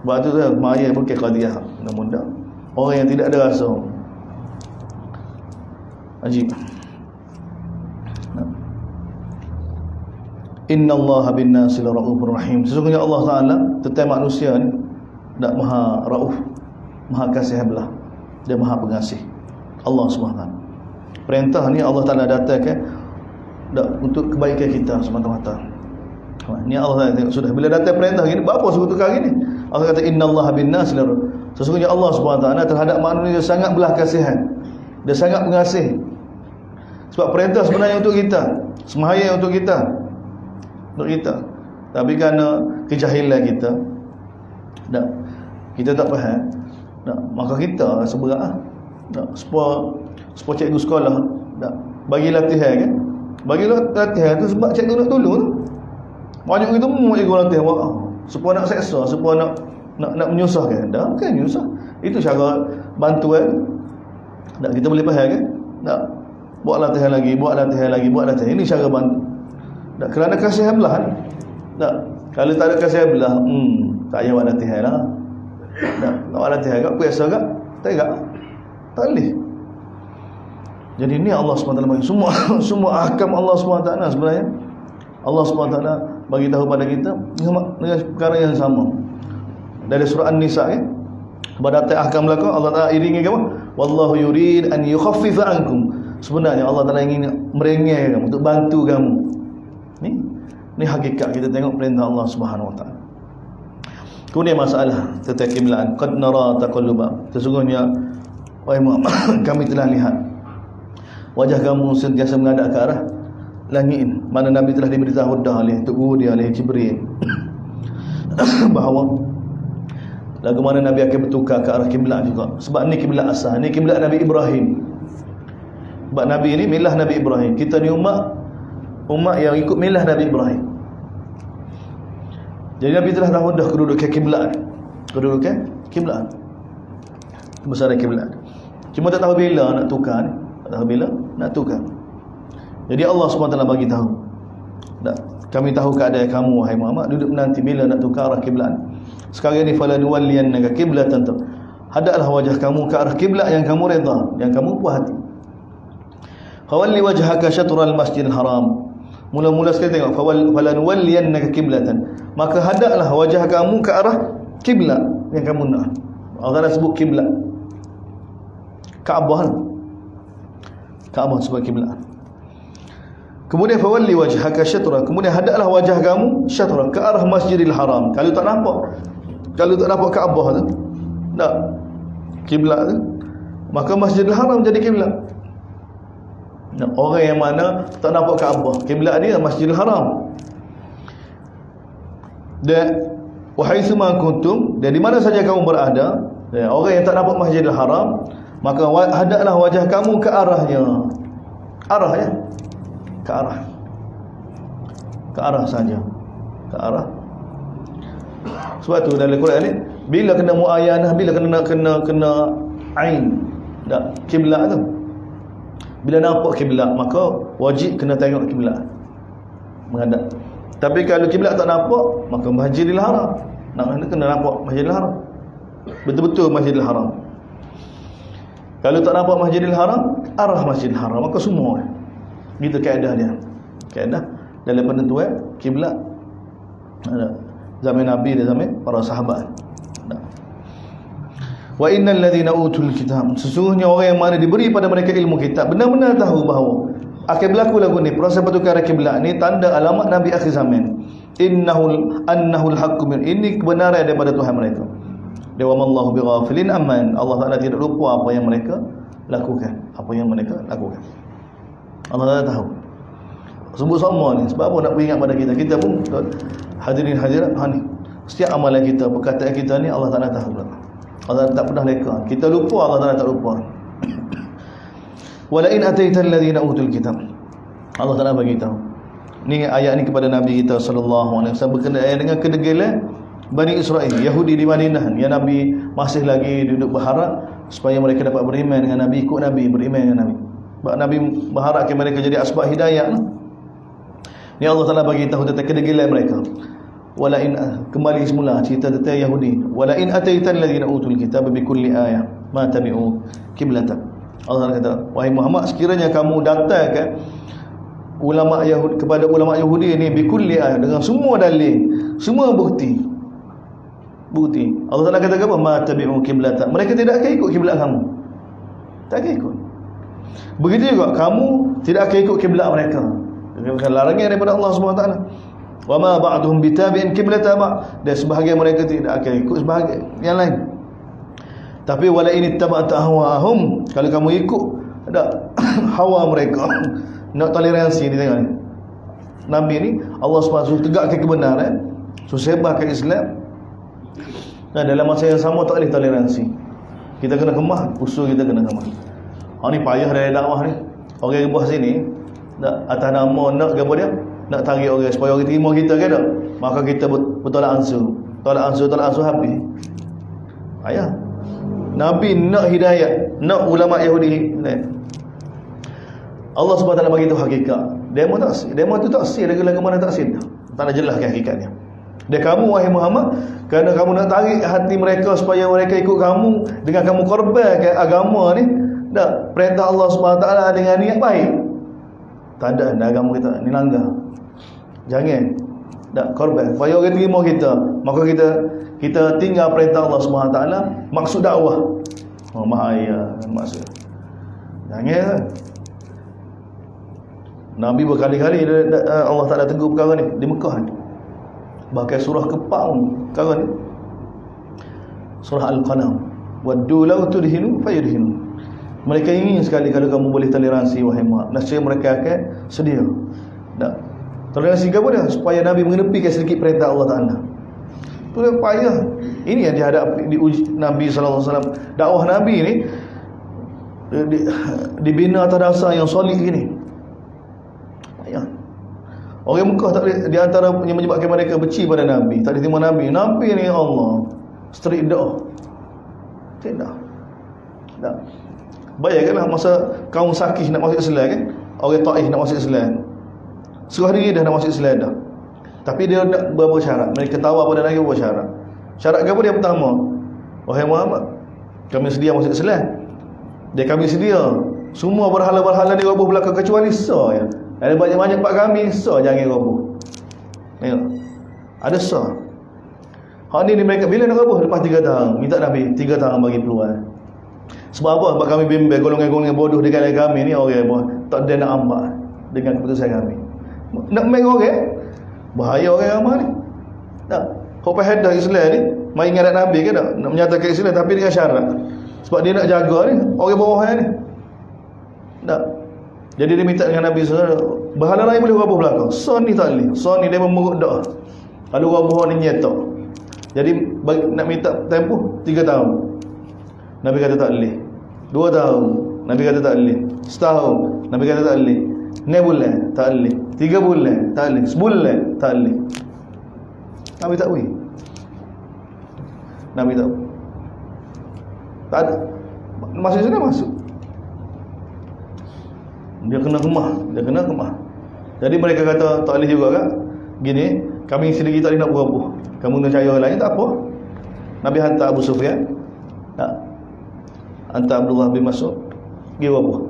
Sebab tu maya bukan qadiyah mudah-mudah. Orang yang tidak ada rasa. Ajib. Innallaha bin-nasi laraufur rahim. Sesungguhnya Allah Taala tentang manusia ni dak maha rauf, maha kasih belah, dia maha pengasih. Allah SWT. Perintah ni Allah Taala datangkan untuk kebaikan kita semata-mata. Ni Allah tengok sudah bila datang perintah gini, berapa sekutukar gini? Allah kata innallaha bin-nasi sesungguhnya Allah SWT terhadap manusia sangat belah kasihan. Dia sangat pengasih. Sebab perintah sebenarnya untuk kita, sembahyang untuk kita. Untuk kita. Tapi kerana kejahilan kita, kita tak faham. Maka kita seberat supaya cikgu sekolah bagi latihan kan. Bagi latihan tu sebab cikgu nak tolong tu. Banyak kita mau cikgu latihan supaya nak seksa, supaya nak menyusahkan. Dah kan menyusah. Itu cara bantuan. Kita boleh faham kan? Buat latihan lagi. Ini cara bantu. Kerana kasih belah. Kalau tak ada kasih belah, tak payah buat latihan lah. Tak buat latihan kat biasa kat. Tak boleh. Jadi ni Allah SWT bagi semua ahkam Allah SWT sebenarnya. Allah SWT bagi tahu pada kita dengan perkara yang sama. Dari surah An-Nisa kan. Pada atas ahkam belaka Allah Taala iringi apa? Wallahu yurid an yukhaffifa ankum. Sebenarnya Allah Taala ingin merengek kamu, untuk bantu kamu. Ni hakikat kita tengok perintah Allah Subhanahu Wa Taala. Kemudian masalah tentang kiblat. Qad nara taqalluba. Sesungguhnya wahai Muhammad, kami telah lihat wajah kamu sentiasa menghadap ke arah langit, mana Nabi telah diberitahu oleh tubuh dia oleh Jibril bahawa lagu mana Nabi akan bertukar ke arah kiblat juga. Sebab ni kiblat asal, ni kiblat Nabi Ibrahim. Sebab Nabi ini milah Nabi Ibrahim. Kita ni umat yang ikut milah Nabi Ibrahim. Jadi Nabi telah tahu dah kedudukan kiblat. Kedudukan kiblat. Kebesaran kiblat. Cuma tak tahu bila nak tukar ni. Tak tahu bila nak tukar. Jadi Allah SWT bagi tahu. Kami tahu keadaan kamu wahai Muhammad, duduk menanti bila nak tukar arah kiblat. Sekarang ni falanuwalliyannaka qiblatan. Hadaplah wajah kamu ke arah kiblat yang kamu redha, yang kamu puas hati. Fawalli wajhaka syatral masjidil haram. Mula-mula sekali tengok falanuwalliyannaka qiblatan. Maka hadaplah wajah kamu ke arah kiblat yang kamu nak. Allah sebut kiblat. Kaabah. Kaabah sebab kiblat. Kemudian fawalli wajhaka syatra. Kemudian hadaplah wajah kamu syatra ke arah Masjidil Haram. Kalau tak nampak Kaabah tu, kiblat tu, maka Masjidil Haram jadi kiblat. Orang yang mana tak nampak Kaabah, kiblat dia Masjidil Haram. Dan wahaitsuma kuntum, dan di mana saja kamu berada, orang yang tak nampak Masjidil Haram, maka hadaplah wajah kamu ke arahnya. Arahnya ke arah saja, ke arah. Sebab tu dalam Quran ni bila kena muayyanah, bila kena ain kiblat tu, bila nampak kiblat maka wajib kena tengok kiblat, menghadap. Tapi kalau kiblat tak nampak, maka Masjidil Haram kena nampak Masjidil Haram, betul-betul Masjidil Haram. Kalau tak nampak Masjidil Haram, arah Masjidil Haram, maka semua gitu kaedah dia. Kaedah dalam penentuan kiblat zaman Nabi dan zaman para sahabat. Wa innal ladzina utul kitab, sesungguhnya orang yang mana diberi pada mereka ilmu kitab benar-benar tahu bahawa akan berlaku lagu ni, proses pertukaran kiblat ni tanda alamat Nabi akhir zaman. Annahul haqqu min, ini kebenaran daripada Tuhan mereka. Dewa mallahu bighafilin amman, Allah Taala tidak lupa apa yang mereka lakukan, Allah Taala tahu. Sebut sama ni sebab apa nak beringat pada kita pun hadirin hadirat ni, setiap amalan kita, perkataan kita ni Allah Taala tahu. Allah tak pernah leka. Kita lupa, Allah Taala tak lupa. Wala in ataital ladzina utul kitab, Allah Taala bagi tahu. Ni ayat ni kepada Nabi kita sallallahu alaihi wasallam berkenaan dengan kedegilan Bani Israel, Yahudi di Madinah. Ya Nabi masih lagi duduk berharap supaya mereka dapat beriman dengan Nabi, ikut Nabi, beriman dengan Nabi. Sebab Nabi berharap mereka jadi asbab hidayah. Ni Allah Taala bagi tahu tentang kedegilan mereka. Wala in, kembali semula cerita tentang Yahudi. Wala in ataital ladzina utul kitab bi kulli ayah ma tabi'u qiblatak. Allah Taala kata, wahai Muhammad, sekiranya kamu datangkan ulama Yahudi kepada ulama Yahudi ni bi kulli ayah, dengan semua dalil, semua bukti. Allah Taala kata apa? Ma tabi'u qiblatak. Mereka tidak akan ikut kiblat kamu. Tak akan ikut. Begitu juga kamu tidak akan ikut kiblat mereka. Bukan larangan daripada Allah Subhanahu Wa Taala. Wa ma ba'duhum bitabi'in qiblata ba', dan sebahagian mereka tidak akan ikut sebahagian yang lain. Tapi wala in ittaba'ta ahwa'ahum, kalau kamu ikut ada hawa mereka, nak toleransi ni, tengok ni. Nabi ni Allah Subhanahu tegakkan kebenaran, sebarkan Islam, dan dalam masa yang sama tak boleh toleransi. Kita kena kemah, usul kita kena kemah. Ni payah dari dakwah ni. Orang buah sini nak atas nama nak apa dia? Nak tarik orang supaya orang terima kita ke tak? Maka kita bertolak ansur. Tolak ansur habis. Ayah. Nabi nak hidayah, nak ulama Yahudi. Allah SWT bagi tahu hakikat. Demo tu taksir, lagu-lagu mana taksir? Tak nak jelaskan hakikatnya. Dan kamu wahai Muhammad, kerana kamu nak tarik hati mereka supaya mereka ikut kamu, dengan kamu korbankan agama ni, tak perintah Allah SWT dengan niat baik. Tak ada agama kita ni langgar. Jangan tak korban supaya orang terima kita, maka kita tinggal perintah Allah SWT, maksud dakwah. Bahaya maksud. Jangan. Nabi berkali-kali Allah Taala tegur perkara ni di Mekah ni. Bahkan surah kepang perkara ni. Surah Al-Qalam. Waddu law tudhinu fayudhinu. Mereka ingin sekali kalau kamu boleh toleransi wahai Muhammad, nescaya mereka akan sedia. Tak. Toleransi apa dia? Supaya Nabi mengenepikan sedikit perintah Allah Taala. Itu payah. Ini yang dihadapi Nabi sallallahu alaihi wasallam. Dakwah Nabi ni dibina atas dasar yang solid gini. Payah. Orang Mekah tak boleh, di antara yang menyebabkan mereka benci pada Nabi, tak diterima Nabi. Nabi ni Allah street dah. Tidak. Tak. Bayangkanlah masa kaum Sakif nak masuk Islam kan? Orang Taif nak masuk Islam. Serah diri dah nak masuk Islam dah. Tapi dia nak beberapa syarat. Mereka tahu pada Nabi beberapa syarat. Syarat apa dia? Pertama, wahai Muhammad, kami sedia masuk Islam. Dia kami sedia semua berhala-berhala di roboh belakang kecuali Sa ya. Ada banyak-banyak pak kami, Sa jangan roboh. Tengok. Ada Sa. Hak ni mereka bila nak roboh? Lepas 3 tahun. Minta Nabi 3 tahun bagi peluang. Sebab apa? Sebab kami bimbang golongan-golongan bodoh di kalangan kami ni orang apa? Tak ada nak ambak dengan keputusan kami. Nak make orang bahaya orang ramai ni. Tak. Kau faham dah Islam ni, mai ingat Nabi ke tak? Nak menyatakan Islam tapi dengan syarat. Sebab dia nak jaga ni orang bawahan ni. Tak. Jadi dia minta dengan Nabi SAW, berhala lain boleh rabuh belakang. Son ni tak boleh. Son ni dia memurut dah. Lalu rabuh ni nyetok. Jadi nak minta tempoh 3 tahun. Nabi kata tak boleh. 2 tahun. Nabi kata tak boleh. Setahun. Nabi kata tak boleh. 9 bulan. Tak boleh. 3 bulan. Tak boleh. Sebulan. Tak boleh. Nabi tak boleh. Nabi tak boleh. Tak ada. Masuk sana masuk. Dia kena kemah. Jadi mereka kata tak boleh juga kan? Gini, kami sendiri tak boleh nak berabuh. Kamu nak percaya orang lain tak apa. Nabi hantar Abu Sufyan. Tak. Hantar Abdullah bin Mas'ud. Pergi berabuh.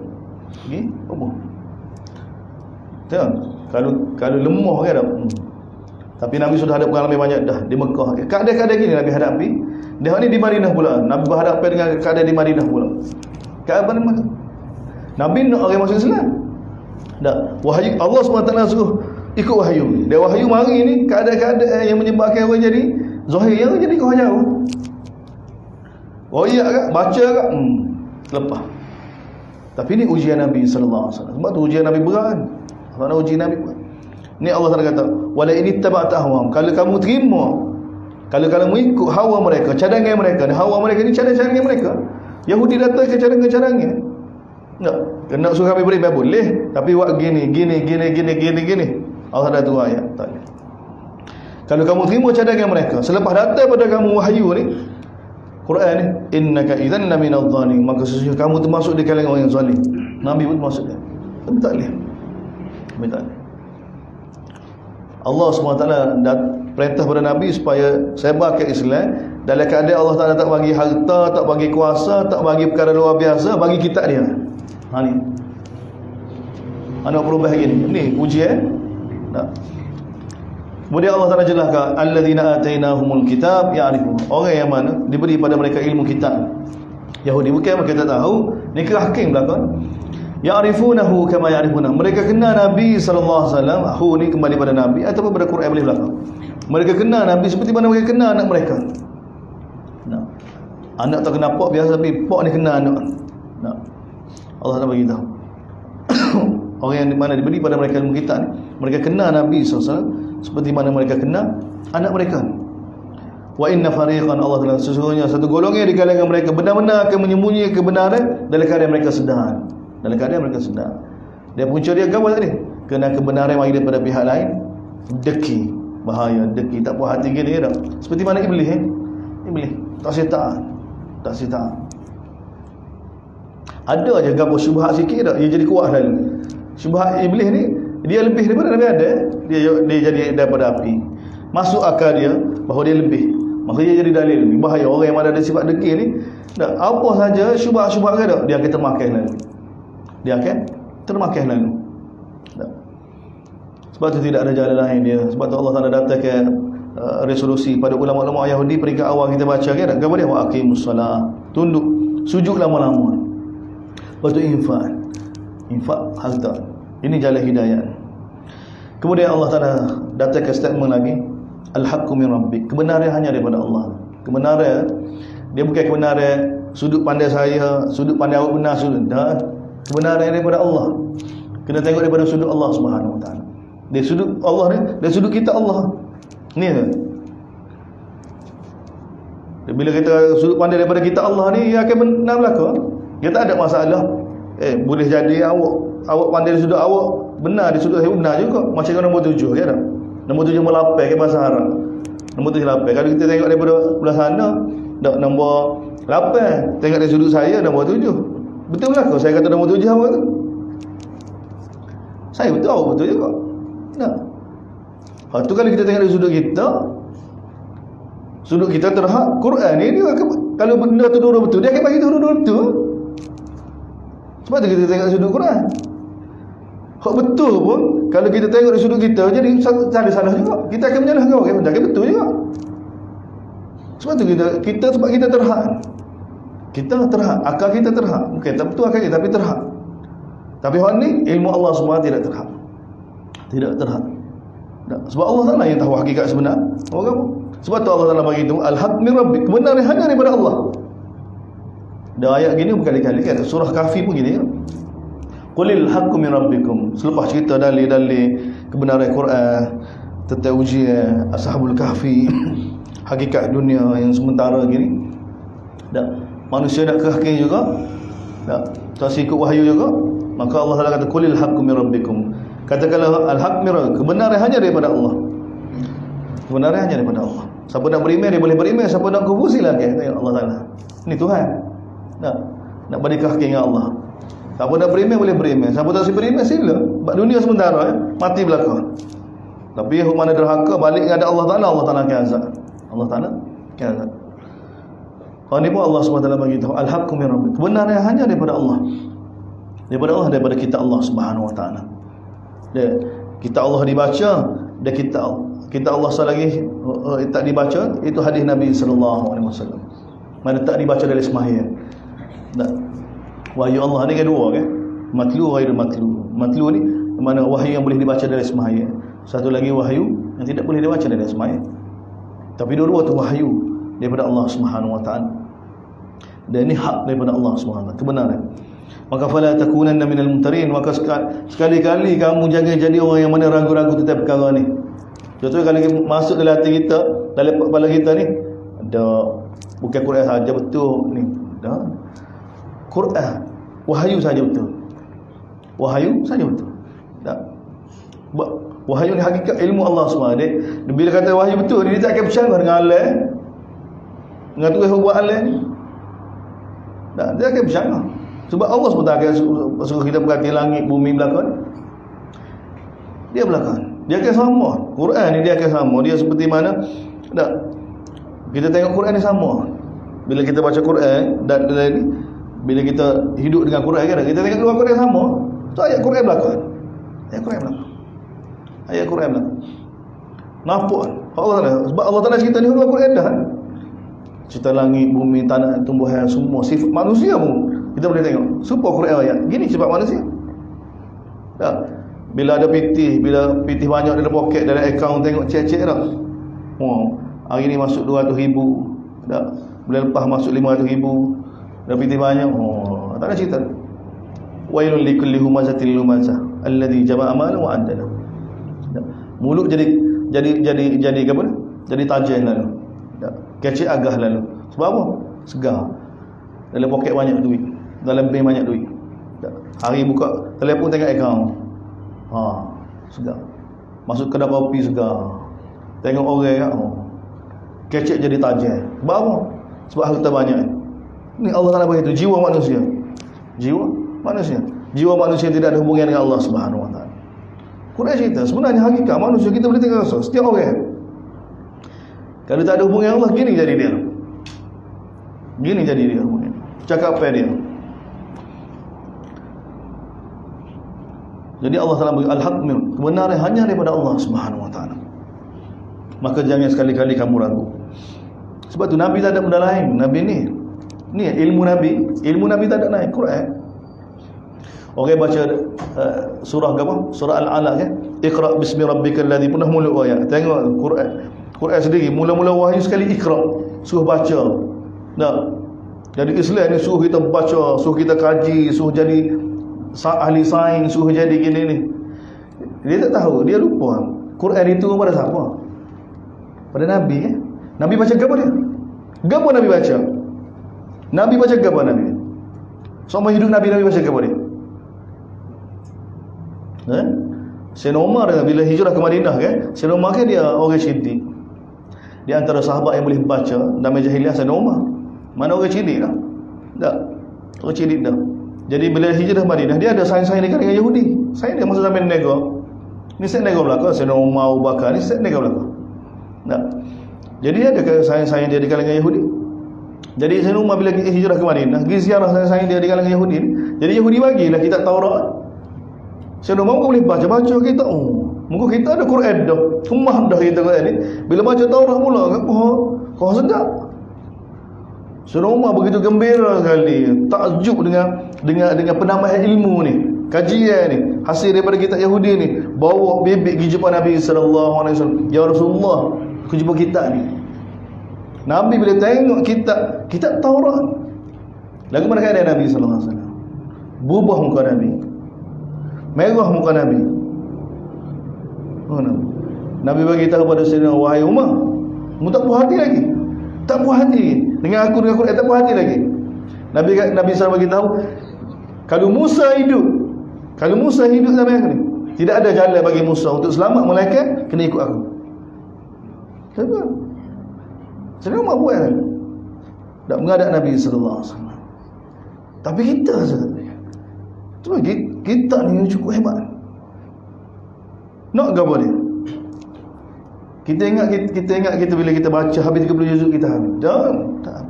Tengok. Kalau lemah kan dah. Tapi Nabi sudah ada pengalaman banyak dah di Mekah. Keadaan-keadaan gini Nabi hadapi. Dia ni di Madinah pula. Nabi berhadapan dengan keadaan di Madinah pula. Keadaan mana? Nabi nak orang masuk Islam. Tak. Wahyu Allah SWT suruh ikut wahyu. Dia wahyu mari ni keadaan-keadaan yang menyebabkan orang jadi zahir, yang jadi kau jauh. Oh iya kan? Baca kan? Lepas. Tapi ni ujian Nabi sallallahu alaihi wasallam. Sebab tu ujian Nabi berat kan? Mana ujian Nabi berat? Ni Allah Taala kata, "Wala in ittaba'ta ahwam." Kalau kamu terima, kalau kamu ikut hawa mereka, cadangan mereka, dan hawa mereka ni cadangan mereka. Yahudi datang ke cadangan-cadangan. Tak. Kena suruh kami beriman boleh, tapi buat gini. Allah dah tu ayat. Tak boleh. Kalau kamu terima cadangan mereka, selepas datang pada kamu wahyu ni, Quran ni, innaka idzan laminadh dhalimin, maka sesungguhnya kamu termasuk di kalangan orang yang zalim. Nabi pun termasuk dia. Tapi tak boleh. Tapi tak boleh. Allah SWT dah perintah pada Nabi supaya sebarkan Islam dalam keadaan Allah Ta'ala tak bagi harta, tak bagi kuasa, tak bagi perkara luar biasa, bagi kitab dia. Ni anak perubah gini. Ni ujian. Tak. Kemudian Allah Ta'ala jelaskan, alladzina atainahumul kitab ya'rifu. Orang yang mana diberi pada mereka ilmu kitab. Yahudi bukan mereka tak tahu, ni hakim belakang. Ya'rifunahu kama ya'rifuna. Mereka kenal Nabi sallallahu alaihi wasallam. Hu ni kembali pada Nabi ataupun pada Quran boleh belakang. Mereka kenal Nabi seperti mana mereka kenal anak mereka. Nah. Anak tak kenal pak biasa, tapi pak ni kenal anak. Nah. Allah Taala bagi tahu. Orang yang di mana diberi pada mereka ilmu kitab ni, mereka kenal Nabi sallallahu alaihi wasallam seperti mana mereka kenal anak mereka. Wa inna fariqan, Allah Taala, sesungguhnya satu golongan di kalangan mereka benar-benar akan menyembunyikan kebenaran dalam keadaan mereka sedar. Dalam keadaan mereka sedar. Dia punca dia apa tadi? Kena kebenaran mari daripada pihak lain, deki, bahaya, deki, tak puas hati gini dah. Seperti mana iblis Iblis tak setan. Ada aja gapo syubhat sikit dah, dia jadi kuat lalu. Syubhat iblis ni dia lebih daripada Nabi ada. Dia jadi daripada api. Masuk akal dia bahawa dia lebih. Maka dia jadi dalil lebih bahaya. Orang yang ada sifat deki ni, dah apa saja syubhat-syubhat ke dah, dia akan termakan lalu. Tak. Sebab tu tidak ada jalan lain dia. Sebab tu Allah Taala datangkan resolusi pada ulama-ulama Yahudi peringkat awal kita baca kan, apa dia? Wa aqimus solah. Tunduk, sujud lama-lama. Lepas tu infak harta. Ini jalan hidayah. Kemudian Allah Taala datangkan statement lagi, al-haqqu min rabbik. Kebenaran hanya daripada Allah. Kebenaran dia bukan kebenaran sudut pandai saya, sudut pandai awak benar, sudut dah. Kebenaran daripada Allah. Kena tengok daripada sudut Allah Subhanahu Wa Taala. Dari sudut Allah ni, dari sudut kita Allah. Ni kan. Bila kita sudut pandai daripada kita Allah ni, ia akan benar belaka. Dia tak ada masalah. Boleh jadi awak pandai di sudut awak, benar di sudut saya benar juga. Macam nombor 7 kan tak? Nombor 7 melapar ke bahasa Arab. Nombor 7 lapar. Kalau kita tengok daripada belah sana, tak nombor 8. Tengok dari sudut saya nombor 7. Betul lah kau saya kata nombor 7 awak tu? Saya betul, awak betul juga. Nah. Lepas tu kalau kita tengok dari sudut kita terhad Quran ni dia akan, kalau benda tu dua betul, dia akan bagi dua betul. Sebab tu kita tengok sudut Quran. Hak betul pun kalau kita tengok dari sudut kita, jadi salah juga. Kita akan menyalahkan orang, benda akan betul juga. Sebab tu kita sebab kita terhad. Kita terhad, akal kita terhad. Bukan tak betul akal kita, tapi terhad. Tapi orang ni ilmu Allah semua tidak terhad. Tidak terhad. Sebab Allah Taala yang tahu hakikat sebenar. Sebab tu Allah Taala bagi itu al-haq min rabbik. Kebenaran hanya daripada Allah. Dan ayat gini berkali-kali kan. Surah Kahfi pun gini kan. Qulil haqqu min rabbikum. Selepas cerita dalil-dalil kebenaran Quran tentang ujian Ashabul Kahfi, hakikat dunia yang sementara gini. Tak. Manusia nak kehakir juga, tak ikut wahyu juga. Maka Allah Taala kata qulil haqqu min rabbikum. Katakanlah al-haq min rabbikum. Kebenaran hanya daripada Allah. Kebenaran hanya daripada Allah. Siapa nak beriman dia boleh beriman, siapa nak kufur silakan. Tengok Allah Taala. Ini Tuhan. Nak bagi kehakir dengan Allah. Siapa nak beriman boleh beriman, siapa tak beriman sila. Sebab dunia sementara mati belaka. Tapi yang mana derhaka balik kepada Allah Taala, Allah Taala akan azab. Allah Taala akan azab. Ini pun Allah SWT bagi tahu al-haqqu min rabbik. Kebenaran hanya daripada Allah. Daripada Allah, daripada kita Allah Subhanahu Wa Taala. Kitab Allah dibaca dan kitab Allah lagi tak dibaca, itu hadis Nabi sallallahu alaihi wasallam. Mana tak dibaca dari sembahyang. Tak. Wahyu Allah ni kedua kan. Matlu ghairu matlu. Matlu ni mana wahyu yang boleh dibaca dari sembahyang. Satu lagi wahyu yang tidak boleh dibaca dari sembahyang. Tapi dua-dua tu wahyu daripada Allah Subhanahu wa taala. Dan ini hak daripada Allah Subhanahu wa taala, kebenaran. Maka fala takunanna minal mumtarin, maka sekali-kali kamu jangan jadi orang yang mana ragu-ragu tentang perkara ni. Contohnya kalau masuk dalam hati kita, dalam kepala kita ni, ada bukan Quran saja betul ni. Dah. Quran, wahyu saja betul. Wahyu saja betul. Tak. Wahyu ni hakikat ilmu Allah SWT. Bila kata wahyu betul, dia tak akan bercanggah dengan Allah, dengan Tuhan buat Allah ni. Tak, dia akan bercanggah. Sebab Allah SWT akan suruh kita perhati langit, bumi belakang. Dia belakang. Dia akan sama. Quran ni dia akan sama. Dia seperti mana? Tak. Kita tengok Quran ni sama. Bila kita baca Quran dan ni, bila kita hidup dengan Quran kan, kita tengok luar Quran sama. Tu ayat Quran belakang. Ayat Quran belakang. Ayat Quran belakang. Nampak Allah Taala. Sebab Allah Taala cerita ni luar Quran dah. Cerita langit, bumi, tanah, tumbuhan, semua sifat manusia pun kita boleh tengok. Supaya Quran ayat. Gini sifat manusia. Tak. Bila ada pitih, bila pitih banyak dalam poket, dalam akaun, tengok cek-cek dah. Oh, hari ni masuk 200,000. Tak. Bulan lepas masuk 500,000. Dah pitih banyak. Oh, tak ada cerita. Wailul likulli humazatil lumazah alladhi jama'a malan wa addada. Mulut jadi apa ni? Jadi tajam lalu. Kecil agah lalu. Sebab apa? Segar. Dalam poket banyak duit. Dalam bank banyak duit. Hari buka telefon tengok akaun. Segar. Masuk kedai kopi segar. Tengok orang kan. Kecil jadi tajam. Sebab apa? Sebab harta banyak. Ni Allah Taala begitu, jiwa manusia. Jiwa manusia. Jiwa manusia tidak ada hubungan dengan Allah Subhanahu wa taala. Quran cerita sebenarnya hakikat manusia kita boleh tengok rasa setiap orang. Kalau tak ada hubungan Allah, gini jadi dia. Gini jadi dia hubungan. Cakap apa dia? Jadi Allah Taala bagi al-haq, kebenaran hanya daripada Allah Subhanahu wa taala. Maka jangan sekali-kali kamu ragu. Sebab tu Nabi tak ada benda lain. Nabi ni ilmu Nabi tak ada naik Quran. Orang baca surah apa? Surah Al-Alaq kan? Iqra bismi rabbikal ladzi, pernah mula ayat. Tengok Quran sendiri mula-mula wahyu sekali Iqra, suruh baca. Nah. Jadi Islam ni suruh kita baca, suruh kita kaji, suruh jadi ahli sains, suruh jadi gini ni. Dia tak tahu, dia lupa. Quran itu pada siapa? Pada Nabi kan? Nabi baca apa dia? Apa Nabi baca? Nabi baca apa Nabi? Selama hidup Nabi baca apa dia? Sayyidina Umar bila hijrah ke Madinah kan, Sayyidina Umar kan dia orang cerdik. Di antara sahabat yang boleh baca dalam jahiliah Sayyidina Umar. Mana orang cerdik dah? Tak. Orang cerdik dah. Jadi bila hijrah Madinah, dia ada saing-saing dengan Yahudi. Saing dia masa zaman nego. Ni set nego belaka, Sayyidina Umar, Abu Bakar ni set nego belaka. Tak. Jadi dia ada saing-saing dia di kalangan Yahudi. Jadi Sayyidina Umar bila hijrah ke Madinah, pergi ziarah saing-saing dia di kalangan Yahudi. Jadi Yahudi bagilah kitab Taurat. Sayyidina Umar boleh baca-baca kita. Muka kita ada Quran dah. Umah dah kita Quran ni. Bila baca Taurat pula, kau sedap. Sayyidina Umar begitu gembira sekali, takjub dengan penambahan ilmu ni, kajian ni, hasil daripada kitab Yahudi ni. Bawa bebek pergi jumpa Nabi sallallahu alaihi wasallam. Ya Rasulullah, aku jumpa kitab ni. Nabi bila tengok kitab Taurat, lagu mana keadaan Nabi sallallahu alaihi wasallam? Berubah muka Nabi. Merah muka Nabi. Nabi bagi tahu pada Sayyidina, wahai Umar, mu tak puas hati lagi? Tak puas hati dengan aku tak puas hati lagi. Nabi SAW bagi tahu, kalau Musa hidup zaman ni, tidak ada jalan bagi Musa untuk selamat melainkan kena ikut aku. Kenapa? Sayyidina Umar buat kan? Tak mengadap Nabi sallallahu alaihi wasallam. Tapi kita sebenarnya, tu kita ni cukup hebat. Nak apa dia? Kita ingat kita bila kita baca habis 30 juzuk kita habis. Tak.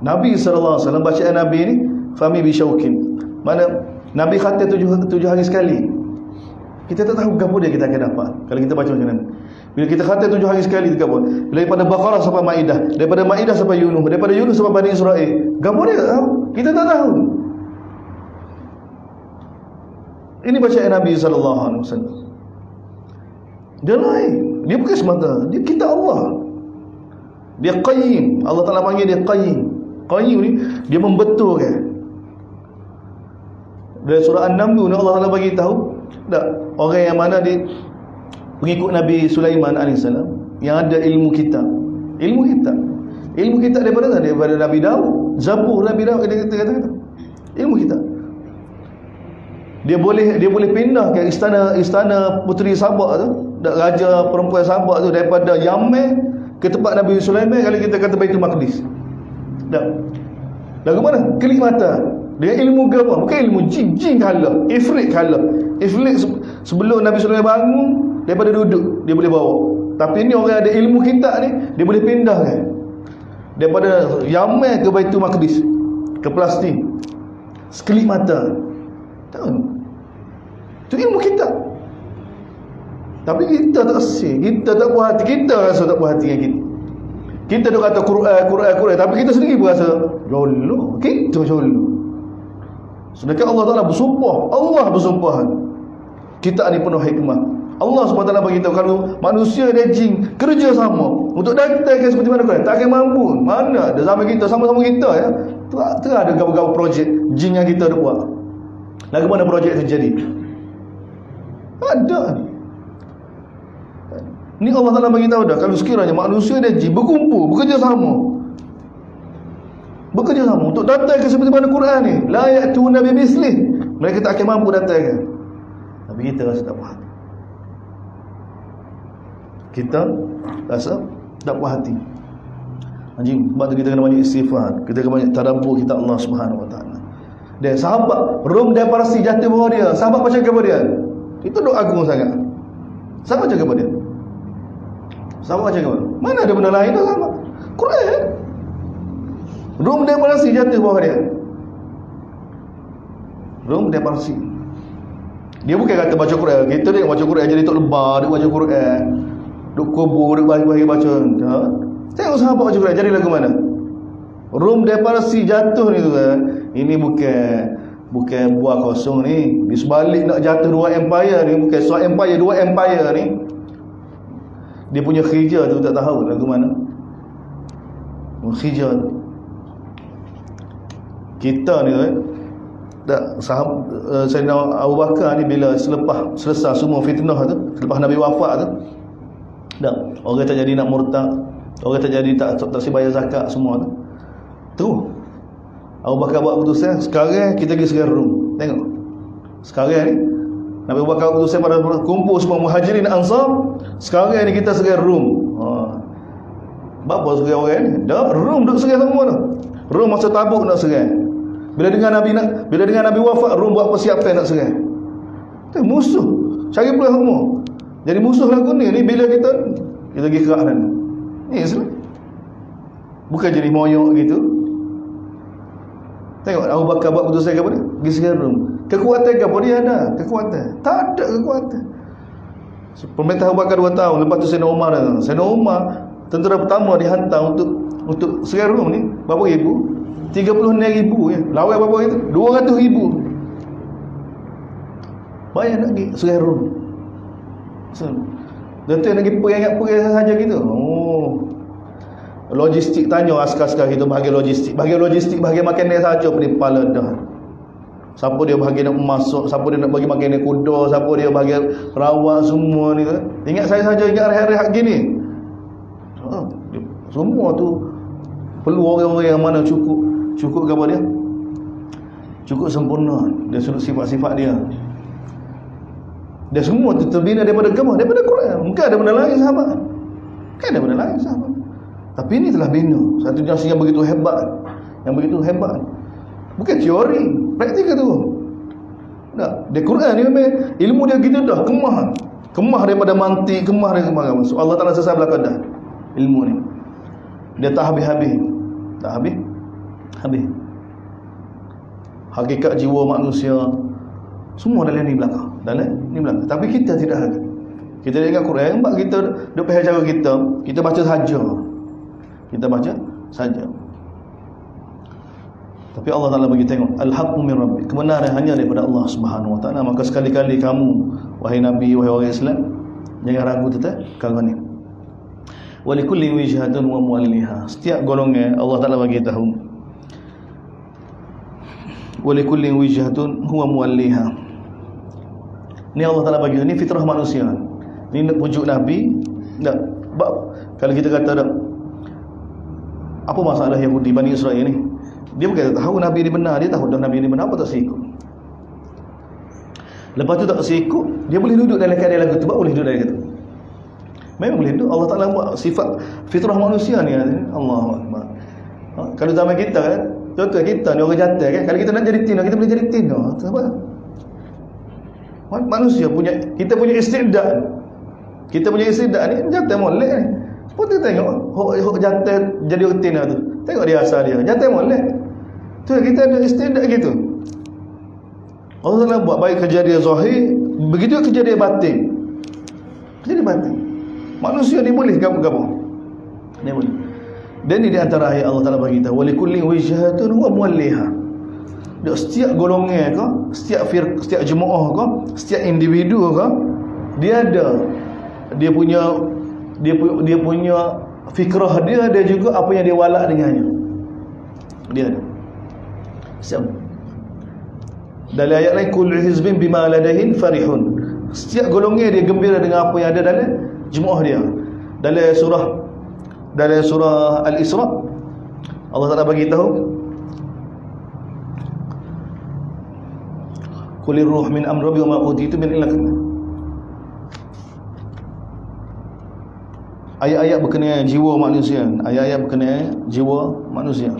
Nabi sallallahu alaihi wasallam bacaan Nabi ni fami bi syaukin. Mana Nabi khatam 7 hari sekali. Kita tak tahu gapo dia kita akan dapat kalau kita baca macam ni. Bila kita khatam 7 hari sekali tu gapo? Daripada Baqarah sampai Maidah, daripada Maidah sampai Yunus, daripada Yunus sampai Bani Israel. Gapo dia tak tahu? Kita tak tahu. Ini bacaan Nabi sallallahu alaihi wasallam. Dia lain. Dia bukan semata, dia kitab Allah. Dia qayyim. Allah Taala panggil dia qayyim. Qayyim ni dia membetulkan. Dari surah An-Naml ni Allah Taala bagi tahu tak orang yang mana dia pengikut Nabi Sulaiman alaihissalam yang ada ilmu kitab. Ilmu kitab daripada mana? Daripada Nabi Daud. Zabur Nabi Daud dia kata ilmu kitab. Dia boleh pindah ke istana puteri Sabak tu, raja perempuan Sabak tu, daripada Yaman ke tempat Nabi Sulaiman kalau kita kata Baitul Maqdis. Lagu mana? Kelip mata. Dia ilmu ke apa? Bukan ilmu jin kalah, ifrit kalah. Ifrit sebelum Nabi Sulaiman bangun daripada duduk dia boleh bawa. Tapi ni orang ada ilmu kitab ni, dia boleh pindah kan. Daripada Yaman ke Baitul Maqdis, ke Palestin. Sekelip mata. Tahu? Itu ilmu kitab. Tapi kita tak asyik, kita tak puas hati, kita rasa tak puas hati dengan kita. Kita dah kata Quran, tapi kita sendiri berasa jolok, kita jolok. Sedangkan Allah Ta'ala bersumpah, kita ni penuh hikmah. Allah SWT bagi tahu kalau manusia dan jin kerja sama untuk datangkan seperti mana Quran, tak akan mampu. Mana ada zaman kita, sama-sama kita ya. Tak ada gapa-gapa projek jin yang kita ada buat. Lagu mana projek terjadi? Ada. Ni Allah Ta'ala bagi tahu dah, kalau sekiranya manusia dan jin berkumpul, bekerja sama untuk datang ke seperti mana Quran ni, la ya'tuna bi mislih, mereka tak akan mampu datang ke. Tapi kita rasa tak puas hati. Kita rasa tak puas hati. Anjing, sebab tu kita kena banyak istighfar, kita kena banyak tadabbur kita Allah Subhanahu Wa Taala. Dia sahabat Rum dan Parsi jatuh bawah dia, sahabat baca kepada dia. Itu doa agung sangat. Sahabat baca kepada dia. Sahabat baca kepada dia. Mana ada benda lain tu sahabat? Quran. Rum dan Parsi jatuh bawah dia. Rum dan Parsi. Dia bukan kata baca Quran. Kita ni baca Quran jadi tok lebar, dia baca Quran. Duk kubur, duk bagi baca. Tengok sahabat baca Quran jadi lagu mana? Rum dan Parsi jatuh ni tu kan. Ini bukan buah kosong ni. Di sebalik nak jatuh dua empire ni, bukan satu empire, dua empire ni. Dia punya khijah tu tak tahu lagu mana. Khijah tu. Kita ni tak Sayyidina Abu Bakar ni bila selesai semua fitnah tu, selepas Nabi wafat tu, dah orang tak jadi nak murtad, orang tak jadi tak bayar zakat semua tu. Tu Abu Bakar buat keputusan, sekarang kita pergi sekarang Rum. Tengok. Sekarang ni Nabi Abu Bakar keputusan pada kumpul semua Muhajirin Ansar, sekarang ni kita sekarang Rum. Berapa sekarang orang ni? Dah Rum duduk sekarang semua tu. Rum masa Tabuk nak serang. Bila dengar Nabi wafat, Rum buat persiapan nak serang. Tu musuh. Cari pula semua. Jadi musuh lagu ni bila kita pergi kerak dan ni Islam. Bukan jadi moyok gitu. Tengok Abu Bakar buat keputusan apa dia? Pergi serang Rum. Kekuatan apa dia ada? Kekuatan. Tak ada kekuatan. Pemerintah Abu Bakar 2 tahun. Lepas tu Sayyidina Umar dah. Sayyidina Umar tentera pertama dihantar untuk serang Rum ni. Berapa ribu? 36,000 ya. Lawan berapa itu? 200,000. Bayar nak pergi serang Rum. Datuk nak pergi perang saja gitu. Logistik tanya askar-askar kita bahagian logistik, bahagian makanan saja penipala dah. Siapa dia bahagian nak masuk, siapa dia nak bagi makanan kuda, siapa dia bahagian rawat semua ni kan. Ingat saya saja ingat rehat-rehat gini. Semua tu perlu orang-orang yang mana cukup ke apa dia? Cukup sempurna dari sudut sifat-sifat dia. Dia semua tu terbina daripada agama, daripada Quran. Mungkin ada benda lain sahabat. Tapi ini telah bina satu nasi yang begitu hebat. Bukan teori, praktikal tu. Tak, di Quran ni memang ilmu dia gitu dah, kemah daripada mantik, kemah daripada masuk. Allah Taala selesai belakang dah ilmu ni. Dia tak habis. Hakikat jiwa manusia semua dalam ni belakang. dalam ni belakang. Tapi kita tidak ada. Kita ingat Quran, sebab kita duk faham cara kita baca saja. Kita baca saja. Tapi Allah Taala bagi tengok al-haqqu min rabbik. Kebenaran hanya daripada Allah Subhanahu wa taala. Maka sekali-kali kamu wahai nabi, wahai orang Islam, jangan ragu tentang perkara ni. Wa likulli wijhatun wa muwalliha. Setiap golongan Allah Taala bagi tahu. Wa likulli wijhatun huwa muwalliha. Ni Allah Taala bagi, ni fitrah manusia. Ni pujuk nabi. Tak. Kalau kita kata tak, apa masalah Yahudi Bani Israel ni? Dia bukan tahu Nabi ni benar, dia tahu dah Nabi ni benar, apa tak sikut. Lepas tu tak sikut, dia boleh duduk dalam keadaan lagu tu, boleh duduk dalam keadaan tu. Memang boleh duduk. Allah Taala buat sifat fitrah manusia ni. Allahu Akbar. Kalau zaman kita kan, contoh kita ni orang jantan kan, kalau kita nak jadi tina, kita boleh jadi tina. Sebab manusia punya, kita punya istidad. Kita punya istidad ni jantan molek ni. Seperti tengok hok jantan jadi orang tina tu. Tengok dia asal dia. Jantan molek. Tu kita ada istidad gitu. Allah Taala buat baik kerja dia zahir, begitu kerja dia batin. Kerja dia batin. Manusia ni boleh gapo-gapo. Ni boleh. Dan ini di antara ayat Allah Taala bagi tahu, walikulli wijhatun huwa muwalliha. Setiap golongan ke, setiap jemaah ke, setiap individu ke, dia ada dia punya fikrah dia, ada juga apa yang dia walak dengannya. Dia ada. Siap. Dalam ayat lain, kullu hizbin bima ladayhim farihun. Setiap golongan dia gembira dengan apa yang ada dalam jemaah dia. Dalam surah Al-Isra, Allah Taala bagi tahu, qulir ruh min amri rabbi wa ma utitu min ilmin. Ayat-ayat berkenaan jiwa manusia. Ayat-ayat berkenaan jiwa manusia.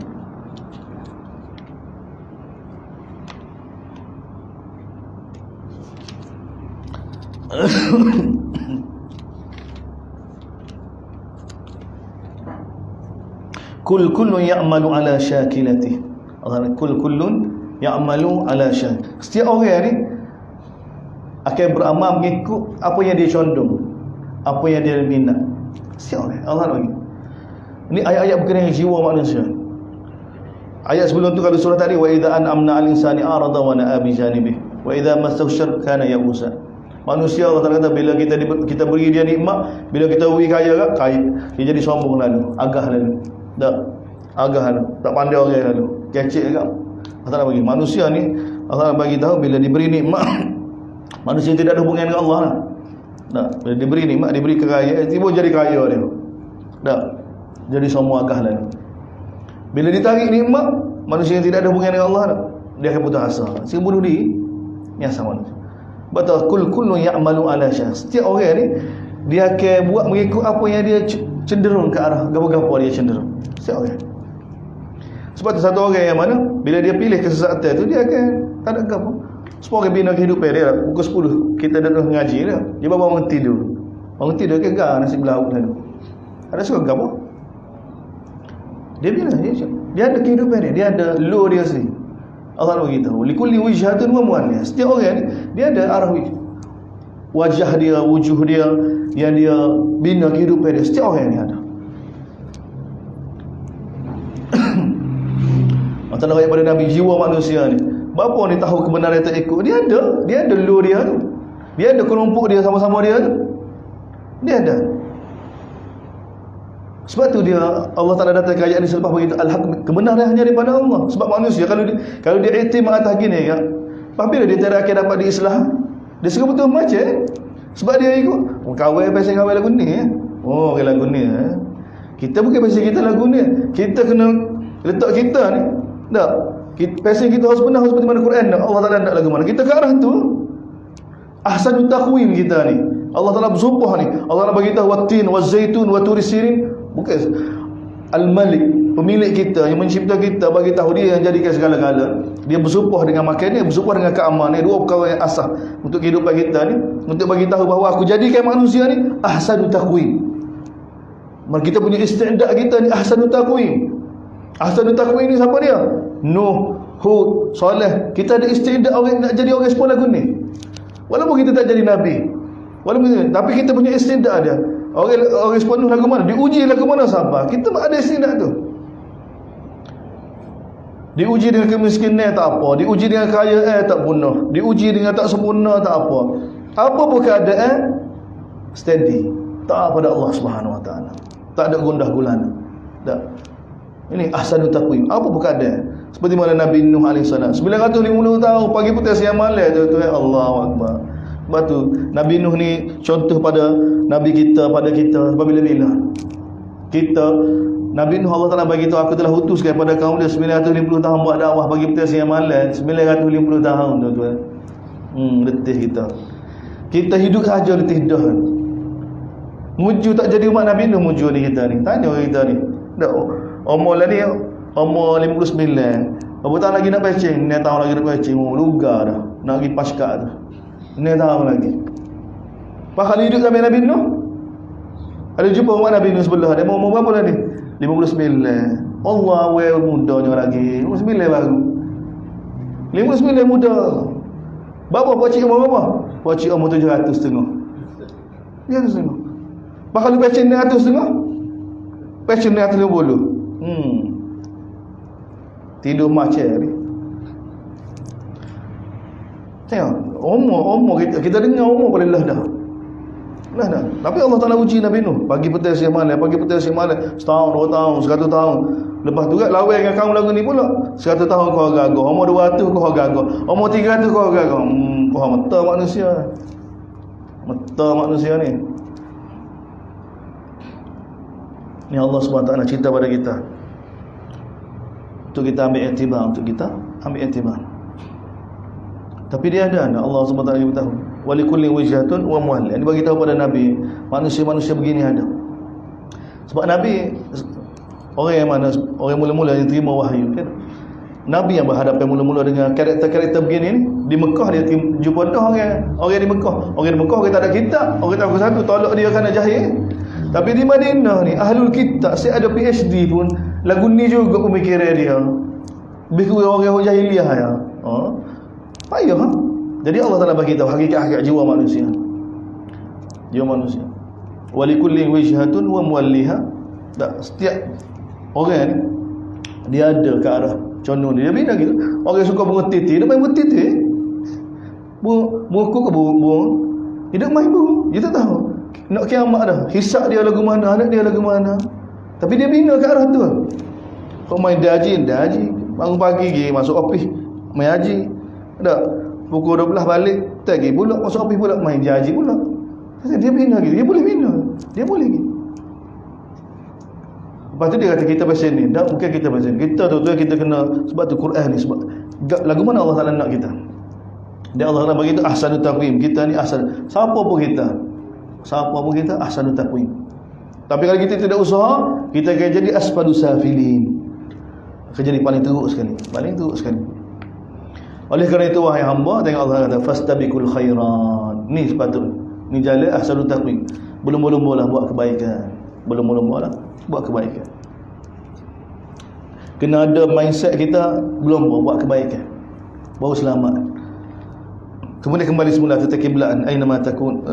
Kullun ya'malu ala syakilatihi. Allah kullun ya'malu ala syakil. Setiap orang ni akan beramal mengikut apa yang dia condong, apa yang dia minat. Setiap orang Allah bagi. Ini ayat-ayat berkenaan jiwa manusia. Ayat sebelum tu kalau surah tadi, wa idza an'amna 'alal insani arada wa na'a bi janibihi wa idza massahu syarr kana ya'usa. Manusia Allah Taala kata bila kita beri dia nikmat, bila kita beri kaya, dia jadi sombong lalu, agah lalu. Agah lalu, tak pandai orang lalu, kecek juga. Allah Taala bagi manusia ni, Allah Taala bagi tahu bila diberi nikmat, manusia tidak ada hubungan dengan Allah lah. Bila diberi nikmat, diberi kekayaan, tiba jadi kaya dia. Jadi sombong, agah lalu. Bila ditarik nikmat, manusia yang tidak ada hubungan dengan Allah lah, dia akan putus asa, sehingga bunuh diri. Ni asal manusia. Betul, kullun ya'malu ala syah. Setiap orang ni dia akan buat mengikut apa yang dia cenderung ke arah gapo-gapo dia cenderung. Setiap orang. Sebab tu satu orang yang mana bila dia pilih kesesatan tu, dia akan tak ada gapo. Semua orang bina kehidupan dia. Pukul 10 kita dah mengaji dia. Dia baru bangun tidur. Bangun tidur ke gar nasi belau lalu. Ada suka gapo? Dia bina dia ada kehidupan dia. Dia ada law dia sendiri. Allah beritahu, likulli wijhatun wa muwalliha. Setiap orang ni dia ada arah wajah dia, wujuh dia yang dia bina kehidupan dia. Setiap orang ni ada. Antara ayat pada Nabi, jiwa manusia ni, berapa ni tahu kebenaran tak ikut? Dia ada lu dia tu. Dia ada kelompok dia sama-sama dia tu. Dia ada. Sebab tu dia Allah Taala datang ke ayat ni selepas begitu, al-haq, kebenaran hanya daripada Allah. Sebab manusia kalau dia iktimad atas gini kan, apabila dia tak akan dapat diislah, dia suka betul macam sebab dia ikut kawan pasal kawan lagu ni oh lagu ni kita bukan pasal kita lagu ni, kita kena letak kita ni tak pasal kita harus benar, harus seperti mana Quran tak? Allah Taala nak lagu mana kita ke arah tu. Ahsanut taqwim kita ni Allah Taala bersumpah ni, Allah Taala bagi tahu wat-tin waz-zaitun wa turi sirin. Bukan Al-Malik, pemilik kita yang mencipta kita, bagi tahu dia yang jadikan segala-gala. Dia bersumpah dengan makan dia, bersumpah dengan keamanan. Dua perkara yang asas untuk kehidupan kita ni, untuk bagi tahu bahawa aku jadikan manusia ni ahsanut taqwim. Maka kita punya isti'dad kita ni ahsanut taqwim. Ahsanut taqwim ni siapa dia? Nuh, Hud, Saleh. Kita ada isti'dad orang nak jadi orang sepuluh lagu ni. Walaupun kita tak jadi Nabi, tapi kita punya istidak ada. Orang sepenuh lagu mana, diuji lagu mana sabar. Kita ada istidak tu. Diuji dengan kemiskinan tak apa, diuji dengan kaya tak bunuh, diuji dengan tak sempurna tak apa. Apa pun keadaan steady, taat pada Allah Subhanahu Wa Taala. Tak ada gundah gulana. Tak. Ini ahsanut taqwim. Apa pun keadaan. Seperti mana Nabi Nuh AS 950 tahun pagi putih siang malam tu Allahu Akbar. Sebab tu Nabi Nuh ni contoh pada Nabi kita, pada kita bila-bila. Kita Nabi Nuh Allah Ta'ala bagi tahu, aku telah utuskan kepada kaum dia 950 tahun buat dakwah pagi putih siang malam. 950 tahun tuan-tuan. Letih kita. Kita hidup saja letih dah. Muju tak jadi umat Nabi Nuh muju ni kita ni. Tanya orang kita ni. Dak umur lah ni umur 59. Berapa tahun lagi nak pecing? 9 tahun lagi nak pecing. Lugar dah. Nak pergi pasca tu. 9 tahun lagi. Pakal hidup sampai Nabi Nuh. Ada jumpa umat Nabi Nuh sebelah. Dia umur berapa dah ni? 59. Allah mudanya lagi. 59 baru. 59 muda. Berapa pakcik umur berapa? Pakcik umur 700 setengah. 700 setengah. Pakal lu pecing 900 setengah. Pecing 950. Tidur macam ni. Tengok, umur kita dengar umur boleh lah dah. Lah dah. Tapi Allah Taala uji Nabi Nuh, pagi petang siang malam, pagi petang siang malam, setahun, 2 tahun, 100 tahun. Lepas tu kan lawan dengan kaum lagu ni pula. 100 tahun kau gagah, umur 200 kau gagah, umur 300 kau gagah. Kau mata manusia. Mata manusia ni. Ni Allah SWT cerita pada kita. Untuk kita ambil iktibar, untuk kita ambil iktibar. Tapi dia ada Allah SWT beritahu, walikulli wijhatun wa muwalli. Ini bagi tahu pada Nabi, manusia-manusia begini ada. Sebab Nabi orang yang mana, orang mula-mula yang terima wahyu kan. Nabi yang berhadapan mula-mula dengan karakter-karakter begini ni, di Mekah dia jumpa dah orang di Mekah. Orang di Mekah kita ada kitab, orang tahu satu tolak dia kerana jahil. Tapi di Madinah ni ahlul kitab, saya ada PhD pun lagu ni juga pemikiran dia. Lebih kurang orang jahiliah ya. Payah. Jadi Allah Taala bagi tahu hakikat jiwa manusia. Jiwa manusia. Walikulli wijhatun wa muwalliha. Setiap orang ni dia ada ke arah condong dia. Bila gitu. Orang suka bunga titi, dia main bunga titi. Bunga ke bunga. Hidup main bunga. Dia tak tahu. Nak kiamat dah. Hisab dia lagu mana, anak dia lagu mana. Tapi dia bina ke arah tu. Kau main daji. Bangun pagi pergi masuk office main haji. Tak, pukul 12 balik, tak pergi pula masuk office pula main haji pula. Dia bina gitu. Dia boleh bina. Dia boleh gitu. Lepas tu dia kata kita pasal ni. Tak, bukan kita pasal ni. Kita tu kita kena, sebab tu Quran ni sebab lagu mana Allah Taala nak kita. Dia Allah Taala bagi tu ahsanut taqwim. Kita ni ahsan. Siapa pun kita ahsanut taqwim. Tapi kalau kita tidak usaha, kita akan jadi asfalus safilin. Akan jadi paling teruk sekali. Oleh kerana itu wahai hamba, tengok Allah kata fastabiqul khairat. Ni sepatutnya. Ni jalan ahsanut taqwim. Belum-belum buat kebaikan. Kena ada mindset kita belum buat kebaikan. Baru selamat. Kemudian kembali semula ke kiblat, aina ma takun.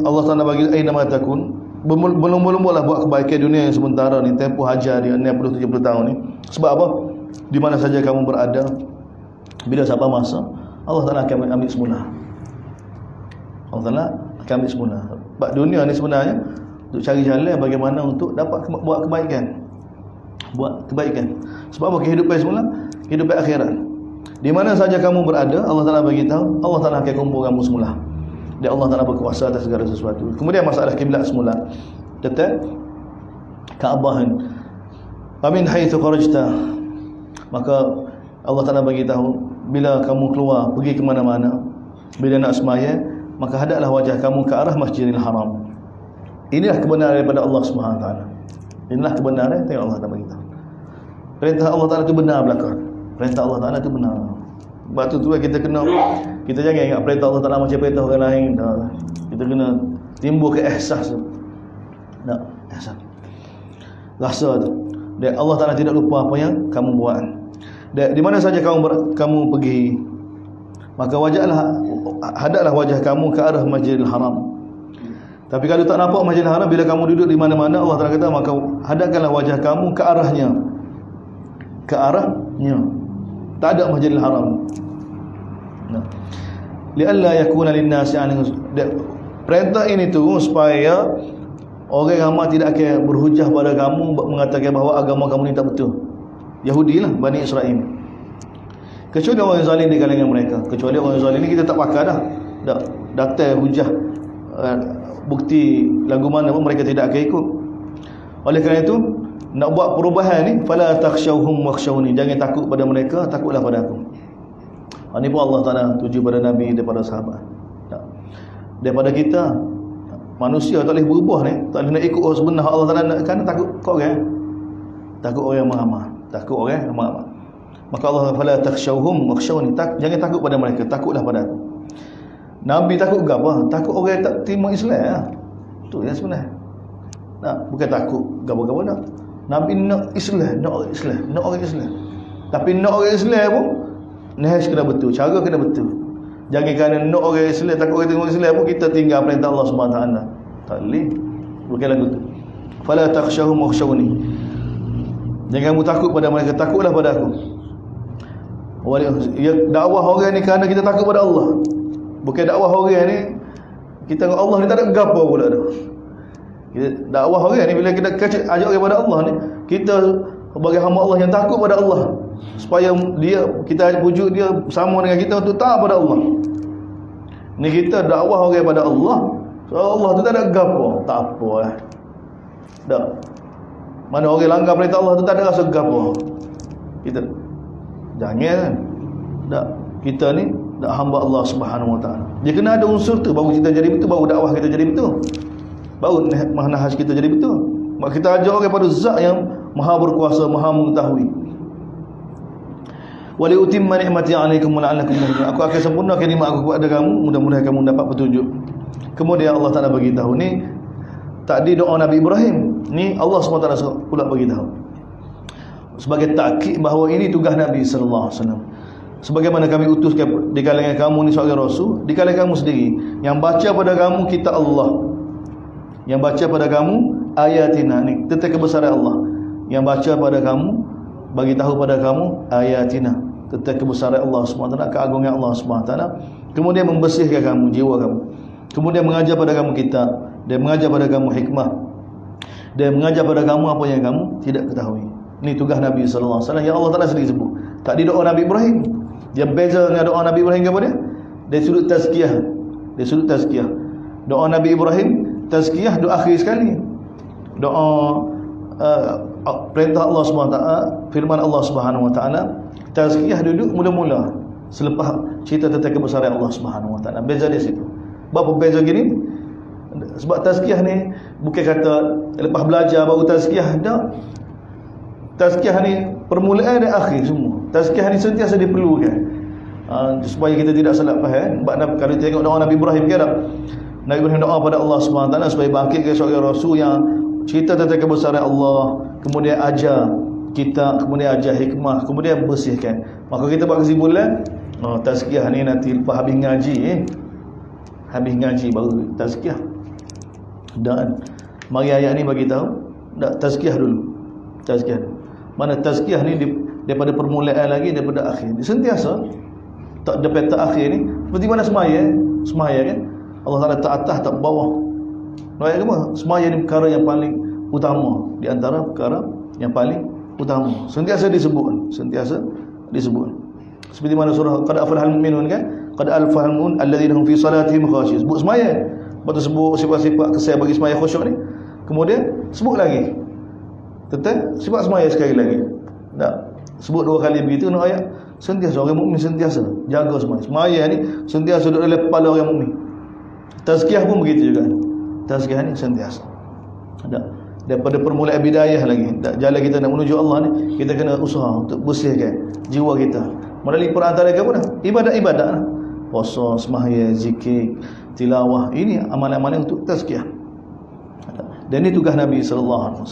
Allah Taala bagi aina ma takun. Belum buat kebaikan dunia yang sementara ni, tempoh hajar dia 60-70 tahun ni. Sebab apa? Di mana saja kamu berada, bila sampai masa, Allah Taala akan ambil semula. Sebab dunia ni sebenarnya untuk cari jalan bagaimana untuk dapat buat kebaikan. Sebab apa? Kehidupan semula, kehidupan akhirat. Di mana saja kamu berada, Allah Taala bagi tahu, Allah Taala akan kumpul kamu semula. Dan Allah Taala berkuasa atas segala sesuatu. Kemudian masalah kiblat semula. Tetap Kaabah. Famin haitsu kharajta. Maka Allah Taala bagi tahu, bila kamu keluar pergi ke mana-mana, bila nak sembahyang, maka hadaplah wajah kamu ke arah Masjidil Haram. Inilah kebenaran daripada Allah Subhanahu Wa Taala. Inilah kebenaran yang Allah Taala bagi tahu. Perintah Allah Taala itu benar belaka. Perintah Allah Taala itu benar. Sebab tu kita jangan ingat perintah Allah Taala macam perintah orang lain. Kita kena timbul ke ihsas tu. Tak, ihsas. Rasa tu. Dan Allah Taala tidak lupa apa yang kamu buat. Dan di mana saja kamu pergi, maka hadaplah wajah kamu ke arah Masjidil Haram. Tapi kalau tak nampak Masjidil Haram, bila kamu duduk di mana-mana, Allah Taala kata, maka hadapkanlah wajah kamu ke arahnya. Ke arahnya. Tak ada Masjidil Haram. Nah. Li'alla yakuna lin-nasi 'alaihi, perintah ini tu supaya orang ramai tidak akan berhujah pada kamu mengatakan bahawa agama kamu ni tak betul. Yahudi lah, Bani Israel. Kecuali orang zalim di kalangan mereka. Kecuali orang zalim ni kita tak pakai dah. Data hujah, bukti lagu mana pun mereka tidak akan ikut. Oleh kerana itu, nak buat perubahan ni, fala takhshawhum wakhshawni, jangan takut pada mereka, takutlah pada aku. Ini pun Allah Ta'ala tuju pada Nabi daripada sahabat. Daripada kita, manusia tak boleh berubah ni, tak boleh nak ikut orang sebenar Allah Ta'ala nak, kerana takut kau orang. Takut orang yang ramai. Takut orang yang ramai. Maka Allah fala takhshawhum wakhshawni, jangan takut pada mereka, takutlah pada aku. Nabi takut ke apa? Takut orang tak terima Islam. Tu yang sebenar. Bukan takut gapo-gapo dah. Nabi nak Islam, nak orang Islam, nak orang Islam. Tapi nak orang Islam pun nahas kena betul, cara kena betul. Jangan kerana nak orang Islam, takut orang terima Islam pun kita tinggal perintah Allah Subhanahu Wa Taala. Tak boleh. Bukan lagu tu. Fala takhshawhum wakhshawni. Jangan kamu takut pada mereka, takutlah pada aku. Dakwah orang ni kerana kita takut pada Allah. Bukan dakwah orang ni kita dengan Allah ni tak ada gapo pula dah. Kita dakwah orang ni bila kita ajak orang pada Allah ni, kita sebagai hamba Allah yang takut pada Allah, supaya kita pujuk dia sama dengan kita untuk taat pada Allah. Ni kita dakwah orang pada Allah, so Allah tu tak ada gapo, tak apa lah. Tak. Mana orang langgar perintah Allah tu tak ada rasa gapo. Kita jangan. Tak. Kita ni dak hamba Allah Subhanahu Wa Taala. Dia kena ada unsur tu baru kita jadi betul, baru dakwah kita jadi betul. Baru manhaj kita jadi betul. Mak kita ajak orang pada zat yang Maha berkuasa, Maha mengetahui. Wa li utimma ni'mati 'alaikum wa la'allakum tahtadun. Aku akan sempurnakan nikmat aku kepada kamu, mudah-mudahan kamu dapat petunjuk. Kemudian Allah Taala bagi tahu ni takdir doa Nabi Ibrahim. Ni Allah SWT pula bagi tahu. Sebagai takkid bahawa ini tugas Nabi sallallahu alaihi wasallam. Sebagaimana kami utuskan di kalangan kamu ni sebagai rasul, di kalangan kamu sendiri yang baca pada kamu kitab Allah, yang baca pada kamu ayatina, ni tentang kebesaran Allah, yang baca pada kamu, bagi tahu pada kamu ayatina, tentang kebesaran Allah SWT, keagungan Allah SWT, kemudian membersihkan kamu, jiwa kamu, kemudian mengajar pada kamu kitab, dan mengajar pada kamu hikmah, dan mengajar pada kamu apa yang kamu tidak ketahui. Ini tugas Nabi SAW yang Allah Ta'ala sendiri sebut. Tak di doa Nabi Ibrahim. Dia beza dengan doa Nabi Ibrahim kepada dari sudut tazkiyah. Dari sudut tazkiyah. Doa Nabi Ibrahim tazkiyah doa akhir sekali. Doa perintah Allah SWT, firman Allah Subhanahu Wa Taala, tazkiyah duduk mula-mula selepas cerita tentang kebesaran Allah Subhanahu Wa Taala. Beza di situ. Berapa beza gini? Sebab tazkiyah ni bukan kata lepas belajar baru tazkiyah, dah. Tazkiyah ni permulaan dan akhir semua. Tazkiyah ni sentiasa diperlukan. Supaya kita tidak salah faham. Sebab kalau tengok doa Nabi Ibrahim ke tak? Nabi Ibrahim doa pada Allah SWT supaya bangkitkan seorang rasul yang cerita tentang kebesaran Allah, kemudian ajar kita, kemudian ajar hikmah, kemudian bersihkan. Maka kita buat kesimpulan, tazkiyah ni nanti lepas habis ngaji, habis ngaji baru tazkiyah. Dan mari ayat ni bagi tahu, tazkiyah dulu. Tazkiyah. Mana tazkiyah ni daripada permulaan lagi, daripada akhir. Dia sentiasa tak dapat tak akhir ni seperti mana semaya kan. Allah Taala tak atas tak bawah. Baik apa? Semaya ni perkara yang paling utama di antara perkara yang paling utama. Sentiasa disebut, Seperti mana surah qad aflahal mu'minun kan? Qad aflahal mu'minun alladzina hum fi salatihim khashi'un. Sebut semaya. Lepas tu sebut sifat-sifat kesan bagi semaya khusyuk ni. Kemudian sebut lagi tentang sifat semaya sekali lagi. Tak. Sebut dua kali begitu nak ayat. Sentiasa orang mukmin sentiasa jaga semaya. Semaya ni sentiasa duduk dalam kepala orang mukmin. Tazkiyah pun begitu juga. Tazkiyah ni sentiasa. Tak. Daripada permulaan bidayah lagi. Tak. Jalan kita nak menuju Allah ni, kita kena usaha untuk bersihkan jiwa kita. Melalui perantara apa dah? Ibadat-ibadat lah. Puasa, sembahyang, zikir, tilawah. Ini amalan-amalan untuk tazkiyah. Dan ini tugas Nabi SAW.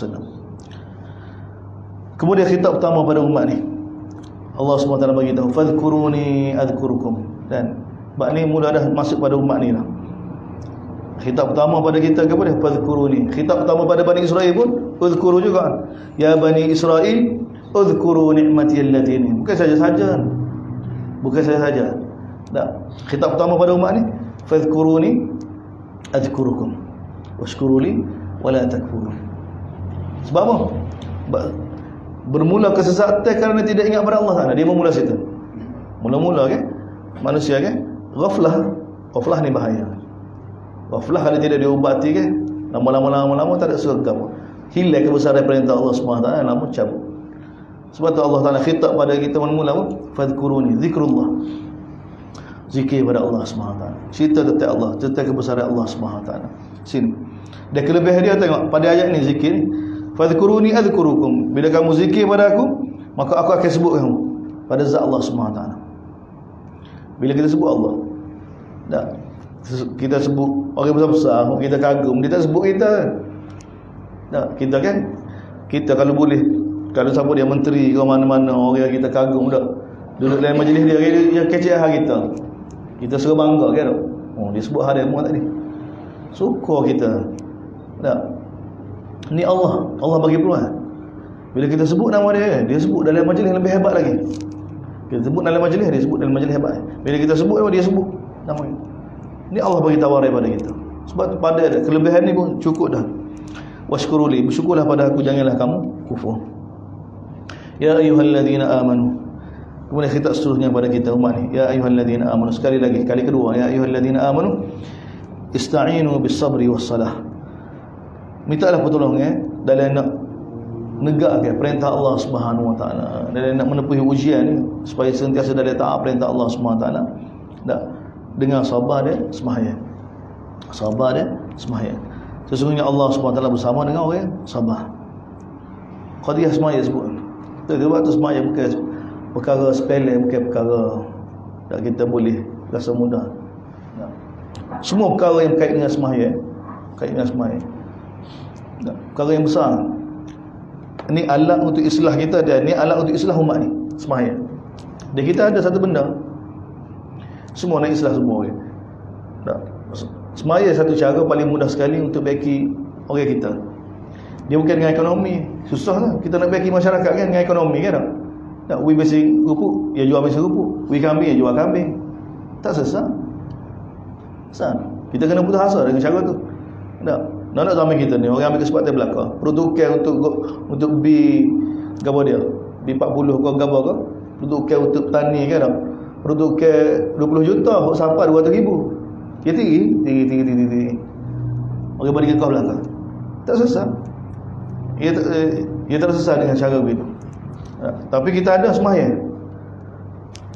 Kemudian khitab pertama pada umat ni, Allah SWT bagi tahu, fadhkuruni adhkurukum. Dan Bab ni mula dah masuk pada umat ni lah. Khitab pertama pada kita ke apa dia? Fadhkuruni. Khitab pertama pada Bani Israel pun uzkuru juga. Ya Bani Israel, uzkuru ni'mati allati. Bukan saja-saja. Bukan saja-saja. Tak. Khitab pertama pada umat ni, fadhkuruni azkurukum washkuruli wala takfurun. Sebab apa? Bermula kesesatan kerana tidak ingat pada Allah Taala. Dia memula situ. Mula-mula kan manusia kan ghaflah ni bahaya. Ghaflah kalau tidak diubati kan, lama-lama tak ada surga pun. Hilang kebesaran perintah Allah Subhanahu Wa Taala, lama cabut. Sebab tu Allah Taala khitab pada kita mula apa? Fadhkuruni, zikrullah. Zikir pada Allah Subhanahu Wa Taala. Cerita tentang Allah, cerita kebesaran Allah Subhanahu Wa Taala. Sini. Dan kelebihan dia tengok pada ayat ni zikir ni. Fadhkuruni adzkurukum. Bila kamu zikir pada aku, maka aku akan sebut kamu pada zat Allah Subhanahu Wa Taala. Bila kita sebut Allah, tak, kita sebut orang besar-besar, kita kagum, dia tak sebut kita. Tak, kita kan, kita kalau boleh, kalau siapa dia menteri ke mana-mana, orang yang kita kagum dah, duduk dalam majlis dia kecil kita. Kita suka bangga kan? Oh, dia sebut hari mu tadi. Suka kita. Tak. Ni Allah bagi peluang. Bila kita sebut nama dia, dia sebut dalam majlis yang lebih hebat lagi. Kita sebut dalam majlis, dia sebut dalam majlis hebat. Bila kita sebut, dia sebut nama dia. Ni Allah bagi tawaran pada kita. Sebab pada kelebihan ni pun cukup dah. Washkuruli, bersyukurlah pada aku, janganlah kamu kufur. Ya ayyuhalladzina amanu. Kemudian khitab seterusnya pada kita umat ni. Ya ayyuhalladzina amanu. Sekali lagi, kali kedua. Ya ayyuhalladzina amanu. Ista'inu bis-sabri was-salah. Mintalah pertolongan dalam nak negakkan perintah Allah Subhanahu Wa Taala, dalam nak menepuhi ujian ni supaya sentiasa dalam taat perintah Allah Subhanahu Wa Taala. Tak, dengan sabar dia sembahyang. Sabar dia sembahyang. Sesungguhnya Allah Subhanahu Wa Taala bersama dengan orang yang sabar. Qadiyah sembahyang sebut. Sebab tu sembahyang bukan perkara sepele, bukan perkara tak kita boleh rasa mudah. Semua perkara yang berkait dengan sembahyang, perkara yang besar. Ini alat untuk islah kita, dan ni alat untuk islah umat ni, sembahyang. Dan kita ada satu benda, semua nak islah semua orang. Sembahyang satu cara paling mudah sekali untuk baiki orang kita. Dia bukan dengan ekonomi, susah lah. Kita nak baiki masyarakat kan dengan ekonomi kan tak? Tak, we besi rupuk, dia jual besi rupuk. We kambing, dia jual kambing. Tak sesat. Kita kena putus asa dengan cara tu. Tak. Nak zaman kita ni orang ambil kesempatan belakang. Produkan untuk gapo dia? B40 ke gapo ke? Produkan untuk petani kan tak? Produkan 20 juta, hok sampai 200,000. Dia tinggi. Orang bagi kau belakang. Tak sesat. Ia tak sesat dengan cara begitu. Tapi kita ada sembahyang.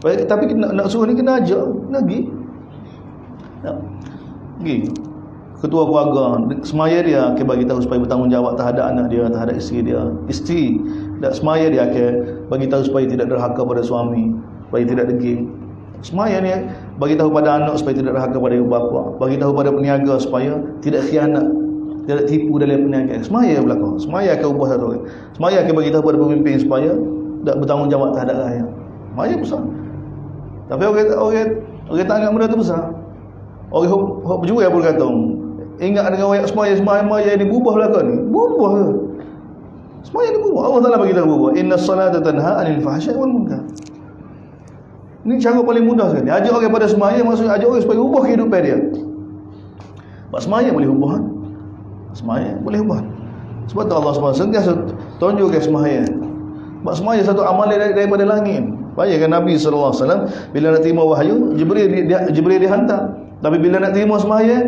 Tapi nak suruh ni kena ajak, kena pergi. Pergi. Ketua keluarga, semaya dia akan bagi tahu supaya bertanggungjawab terhadap anak dia, terhadap isteri dia. Isteri tak semaya dia akan bagi tahu supaya tidak derhaka pada suami, supaya tidak degil. Semaya ni bagi tahu pada anak supaya tidak derhaka pada ibu bapa, bagi tahu pada peniaga supaya tidak khianat, tidak tipu dalam perniagaan. Semaya berlaku. Semaya akan ubah satu orang. Semaya akan bagi tahu pada pemimpin supaya tak bertanggungjawab terhadap rakyat. Semaya besar. Tapi orang tak anggap benda tu besar. Orang hok berjual pun kata, ingat dengan orang semaya ni berubah belaka ni. Berubah ke? Semaya ni berubah. Allah Taala bagi tahu berubah. Inna salata tanha 'anil fahsya'i wal munkar. Ini cara paling mudah sekali. Ajak orang pada semaya, maksudnya ajak orang supaya ubah kehidupan dia. Sebab semaya boleh ubah. Semaya boleh ubah. Sebab tu Allah SWT sentiasa tunjukkan semaya. Sebab semaya satu amalan daripada langit. Bayangkan Nabi SAW bila nak terima wahyu, Jibril dihantar. Tapi bila nak terima semaya,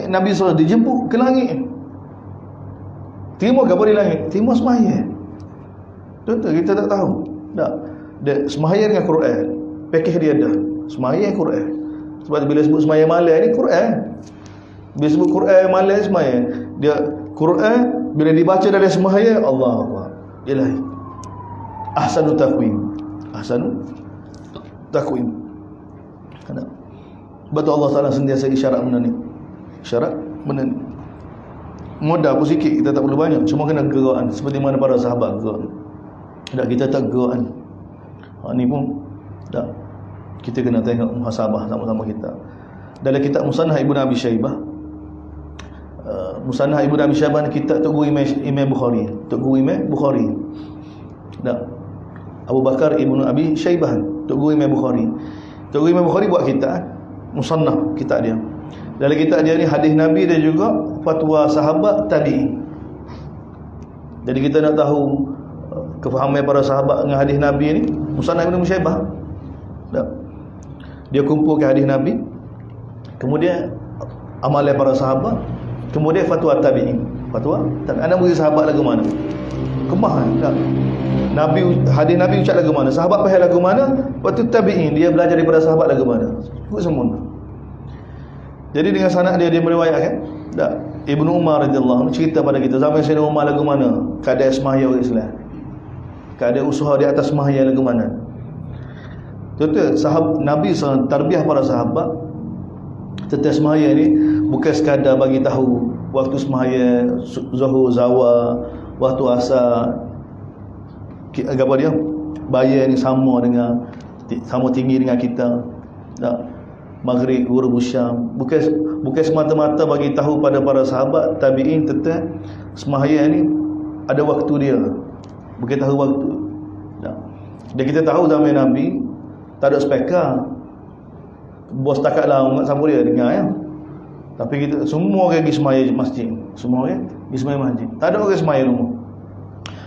Nabi SAW dijemput ke langit. Terima ke apa di langit? Terima semaya. Tentu kita tak tahu. Tak. Semaya dengan Quran, pakej dia dah. Semaya Quran. Sebab bila sebut semaya malam ni Quran. Bila sebut Quran malam semaya, dia Quran bila dibaca dari semaya, Allah Akbar. Ilahi. Ahsanu taqwim. Kena. Betul Allah Taala sentiasa isyarat benda ni. Isyarat benda ni. Mudah pun sikit, kita tak perlu banyak. Cuma kena gerakan seperti mana para sahabat gerak. Tak, kita tak gerakan. Ni pun tak. Kita kena tengok muhasabah sama-sama kita. Dalam kitab Musannaf Ibnu Abi Syaibah, Musannaf Ibnu Abi Syaibah ni kitab Tok Guru Imam Bukhari. Tok Guru Imam Bukhari. Abu Bakar Ibnu Abi Syaibah, Tok Guru Imam Bukhari. Tok Guru Imam Bukhari buat kitab Musannaf, kitab dia. Dalam kitab dia ni hadis Nabi dan juga fatwa sahabat tabi'in. Jadi kita nak tahu kefahaman para sahabat dengan hadis Nabi ni, Musannaf Ibnu Syaibah. Dia kumpulkan hadis Nabi, kemudian amalan para sahabat, kemudian fatwa tabi'in. Fatwa tabi'in. Anda beri sahabat lagu mana? Kemah kan? Nabi, hadis Nabi ucap lagu mana? Sahabat faham lagu mana? Waktu tabi'in dia belajar daripada sahabat lagu mana? Ikut semua. Jadi dengan sanad dia meriwayatkan, Ibnu Umar radhiyallahu anhu cerita pada kita zaman Sayyidina Umar lagu mana? Keadaan sembahyang orang Islam. Keadaan usaha di atas sembahyang lagu mana? Betul, sahabat Nabi SAW tarbiyah para sahabat tentang sembahyang ni bukan sekadar bagi tahu waktu sembahyang zuhur, zawal, waktu asar, apa dia? Bayar ni sama tinggi dengan kita. Maghrib, Zuhur, Syam. Bukan semata-mata bagi tahu pada para sahabat tabi'in tentang sembahyang ni ada waktu dia. Bukan tahu waktu. Dan kita tahu zaman Nabi tak ada speaker. Bos takatlah umat siapa dia dengar ya. Tapi kita semua orang pergi sembahyang masjid. Semua orang pergi sembahyang masjid. Tak ada orang sembahyang rumah.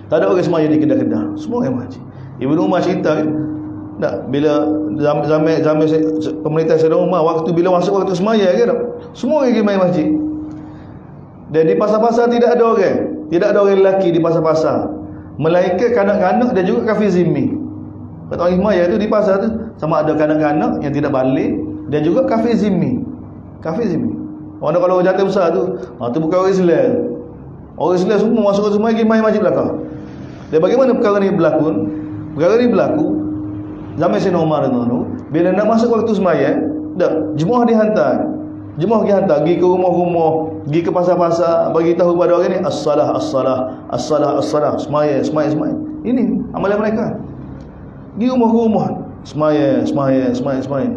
Tak ada orang sembahyang di kedai-kedai. Semua orang masjid. Ibnu Umar cerita bila zaman pemerintah Sayyidina Umar, waktu bila masuk waktu sembahyang kan, semua orang pergi main masjid. Dan di pasar-pasar tidak ada orang lelaki di pasar-pasar, melainkan kanak-kanak dan juga kafir zimmi. Kata orang sembahyang tu di pasar tu sama ada kanak-kanak yang tidak balik dan juga kafir zimmi. Orang kalau jatuh besar tu, tu bukan orang Islam. Orang Islam semua masuk ke sembahyang pergi main masjid belakang. Dan bagaimana perkara ni berlaku? Perkara ni berlaku zaman Sayyidina Umar tu, bila nak masuk waktu sembahyang, jemaah dihantar. Jemaah pergi hantar, pergi ke rumah-rumah, pergi ke pasar-pasar, bagi tahu pada orang ni as-salah, sembahyang. Ini amalan mereka. Pergi rumah-rumah, sembahyang.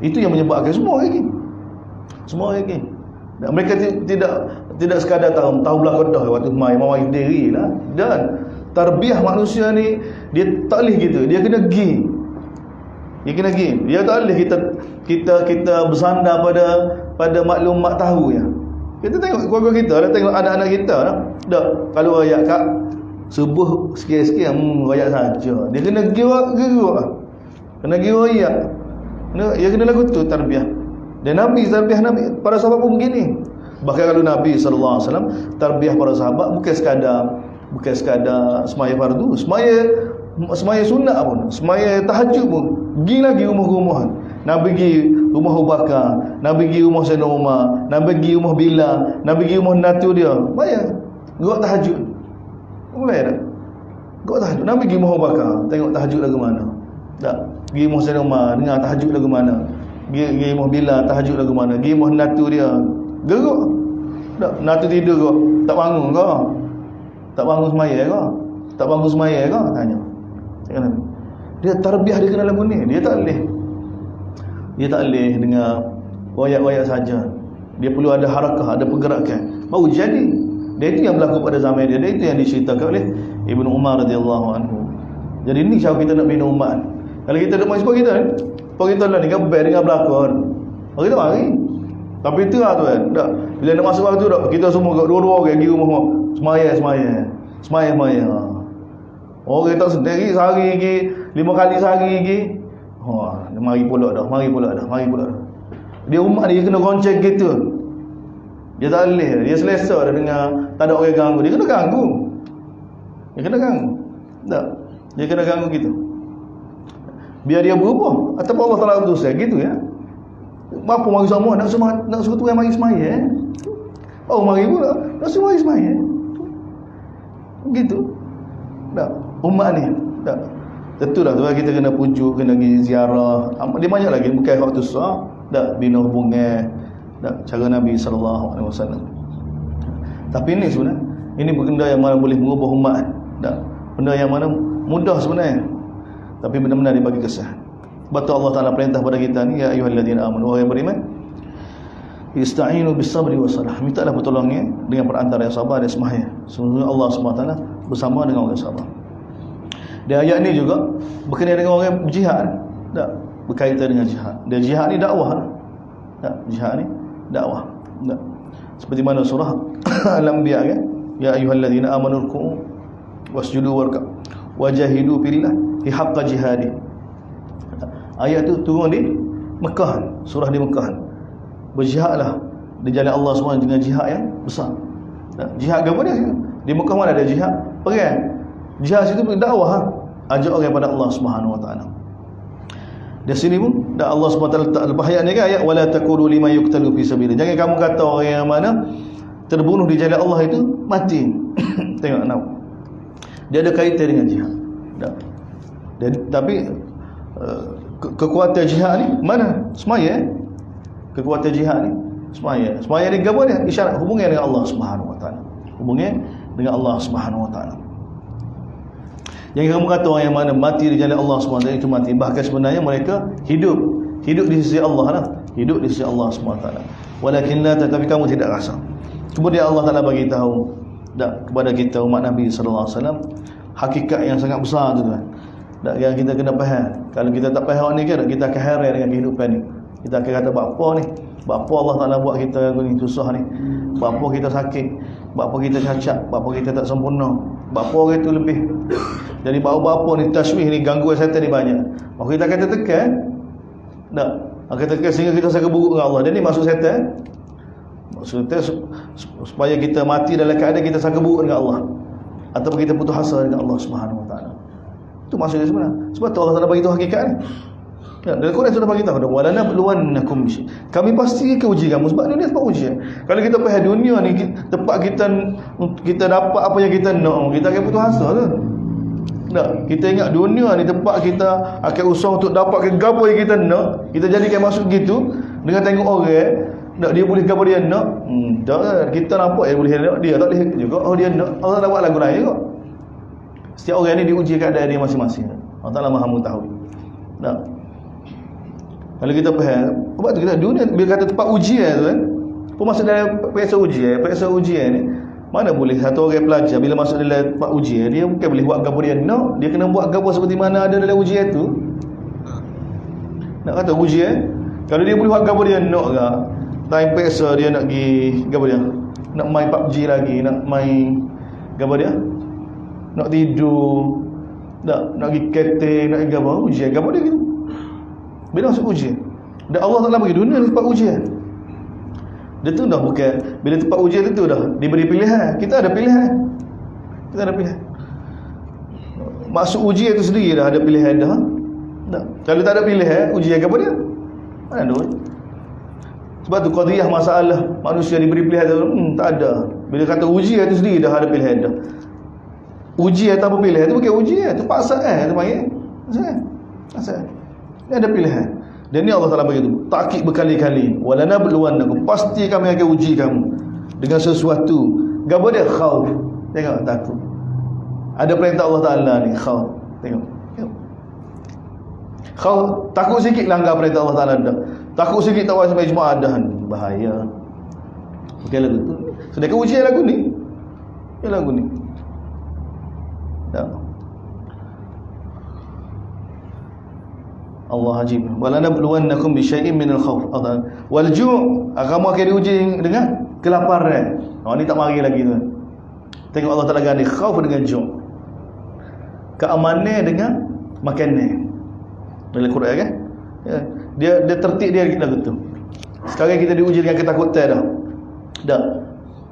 Itu yang menyebabkan semua lagi. Mereka tidak sekadar tahu belakang dah waktu sembahyang, mawai dirilah. Dan tarbiyah manusia ni dia tak boleh gitu, dia kena pergi. Dia tak boleh kita bersandar pada maklum mak tahu ya. Kita tengok keluarga kita, tengok anak-anak kita dah kalau ayat kat subuh sikit-sikit ayat saja. Dia kena gerak. Kena ayat. Dia kena lagu tu tarbiyah. Dan tarbiyah Nabi para sahabat pun begini. Bahkan kalau Nabi sallallahu alaihi wasallam tarbiyah para sahabat bukan sekadar sembahyang fardu, sembahyang sunat pun, sembahyang tahajud pun, pergi lagi rumah-rumah. Nabi pergi rumah Abu Bakar, Nabi pergi rumah Sayyidina Umar, Nabi pergi rumah Bilal, Nabi pergi rumah natu dia. Bayar gerak tahajud. Boleh tak? Gerak tahajud. Nabi pergi rumah Abu Bakar, tengok tahajud lagu mana. Tak. Pergi rumah Sayyidina Umar, dengar tahajud lagu mana. Pergi rumah Bilal, tahajud lagu mana. Pergi rumah natu dia. Gerak. Tak. Natu tidur kau, tak bangun kau. Tak bangun sembahyang ke? Tak bangun sembahyang ke? Tanya. Dia tarbiyah dia kena lagu ni. Dia tak boleh dengar wayak-wayak saja. Dia perlu ada harakah, ada pergerakan. Baru jadi. Dan itu yang berlaku pada zaman dia. Dan itu yang diceritakan oleh Ibnu Umar radhiyallahu anhu. Jadi ni cara kita nak bina umat. Kalau kita duduk masjid kita lah ni gabar dengan belakang. Kita mari. Tapi itu lah tu kan. Bila nak masuk waktu kita semua dua-dua orang pergi rumah sembahyang. Orang tak sendiri sehari lagi 5 kali sehari lagi. Mari pula dah. Dia umat dia kena gonceng gitu. Dia tak boleh. Dia selesa dah dengar tak ada orang ganggu. Dia kena ganggu. Tak. Dia kena ganggu gitu. Biar dia berubah. Ataupun Allah Taala putuskan gitu ya. Apa mari semua nak suruh tu mari sembahyang. Mari pula nak suruh mari sembahyang. Begitu. Tak. Umat ni. Tak. Tentulah tu kita kena pujuk, kena pergi ziarah. Dia banyak lagi bukan hak tu sah. Tak bina hubungan. Tak cara Nabi sallallahu alaihi wasallam. Tapi ini sebenarnya ini benda yang mana boleh mengubah umat. Tak. Benda yang mana mudah sebenarnya. Tapi benar-benar dia bagi kesan. Betul Allah Taala perintah pada kita ni, ya ayyuhalladzina amanu, wahai yang beriman, ista'inu bis-sabri was-salah. Mintalah pertolongan dengan perantara yang sabar dan sembahyang. Sesungguhnya Allah Subhanahu Taala bersama dengan orang sabar. Dan ayat ni juga berkenaan dengan orang berjihad. Tak berkaitan dengan jihad. Dan jihad ni dakwah. Tak, jihad ni dakwah. Tak. Seperti mana surah Al-Anbiya kan? Ya ayyuhalladzina amanu rku'u wasjudu warka'u wajahidu fillah haqqa jihadi. Ayat tu turun di Mekah, surah di Mekah. Berjihadlah di jalan Allah SWT dengan jihad yang besar. Jihad apa dia? Di Mekah mana ada jihad? Perang. Jihad situ dakwah, ajak orang kepada Allah Subhanahu Wa Taala. Di sini pun dah Allah SWT letak lepas ayat ni kan, ayat wala taqulu liman yuqtalu fi sabilillah. Jangan kamu kata orang yang mana terbunuh di jalan Allah itu mati. Tengok nak. Dia ada kaitan dengan jihad. Dah. Dan tapi kekuatan jihad ni mana? Semaya. Kekuatan jihad ni semaya. Semaya ni apa dia? Isyarat hubungan dengan Allah Subhanahu Wa Taala. Hubungan dengan Allah Subhanahu Wa Taala. Yang kamu kata orang yang mana mati di jalan Allah SWT itu mati. Bahkan sebenarnya mereka hidup di sisi Allah lah. Hidup di sisi Allah SWT. Walakin la, tetapi kamu tidak rasa. Kemudian Allah Ta'ala bagi tahu kepada kita umat Nabi SAW hakikat yang sangat besar tu kan. Yang kita kena faham. Kalau kita tak faham ni kan, kita akan heran dengan kehidupan ni. Kita akan kata apa ni? Apa Allah Ta'ala buat kita ni susah ni? Apa kita sakit? Apa kita cacat? Apa kita tak sempurna? Apa orang itu lebih? Jadi bapa ni tasbih ni, gangguan syaitan ni banyak. Maka kita akan tertekan. Tak? Akan tertekan sehingga kita sangat buruk dengan Allah. Dan ni maksud syaitan. Maksud syaitan supaya kita mati dalam keadaan kita sangat buruk dengan Allah. Ataupun kita putus asa dengan Allah Subhanahu Wa Taala. Itu maksudnya sebenarnya. Sebab tu Allah Taala bagi tahu hakikat ni. Ya, dalam Quran sudah bagi tahu dah walana bluwannakum bisyai. Kami pasti akan uji kamu sebab dunia tempat ujian. Kalau kita pergi dunia ni tempat kita dapat apa yang kita nak, kita akan putus asa ke? Tak. Kita ingat dunia ni tempat kita akan usaha untuk dapatkan apa yang kita nak. Kita jadikan masuk gitu dengan tengok orang, tak dia boleh apa dia nak. Tak, kita nampak dia boleh nak, dia tak boleh juga. Oh dia nak. Allah dah buat lagu lain juga. Setiap orang ni diuji keadaan dia masing-masing. Allah Taala Maha mengetahui. Tak. Kalau kita faham, sebab tu kita dunia bila kata tempat ujian tu kan, apa maksud dalam periksa ujian? Periksa ujian ni mana boleh satu orang pelajar bila masuk dalam tempat ujian dia bukan boleh buat gapo dia nak, dia kena buat gapo seperti mana ada dalam ujian tu. Nak kata ujian, kalau dia boleh buat gapo dia nak ke, time periksa dia nak pergi gapo dia? Nak main PUBG lagi, nak main gapo dia? Nak tidur, nak pergi keteng, nak pergi gapo? Ujian gapo dia gitu. Bila masuk ujian, dan Allah Ta'ala bagi dunia ni tempat ujian. Dia tu dah bukan, bila tempat ujian tu dah diberi pilihan. Kita ada pilihan. Kita ada pilihan. Masuk ujian tu sendiri dah ada pilihan dah. Tak. Kalau tak ada pilihan, ujian ke apa dia? Mana ada? Sebab tu qadiyah masalah manusia diberi pilihan tu, tak ada. Bila kata ujian tu sendiri dah ada pilihan dah. Ujian tanpa pilihan tu bukan ujian, tu paksaan tu panggil. Paksaan. Dia ada pilihan. Dan ni Allah Ta'ala bagi tu takkid berkali-kali, walanabluwannakum, pasti kami akan uji kamu dengan sesuatu. Gapo dia? Khauf. Tengok, takut. Ada perintah Allah Ta'ala ni, khauf. Tengok. Khauf, takut sikit langgar perintah Allah Ta'ala dah. Takut sikit tak sampai Jumaat dah, bahaya. Okey lagu tu. Sedangkan ujian lagu ni. Ya lagu ni. Tak. Allah ajib. Walanabluwannakum bisyai'in minal khauf wal ju'. Kamu akan diuji dengan kelaparan. Ni tak mari lagi tu. Tengok Allah Taala ganding khauf dengan ju'. Keamanan dengan makanan. Dalam Quran kan? Ya. Dia tertib dia lagu tu. Sekarang kita diuji dengan ketakutan dah. Dah.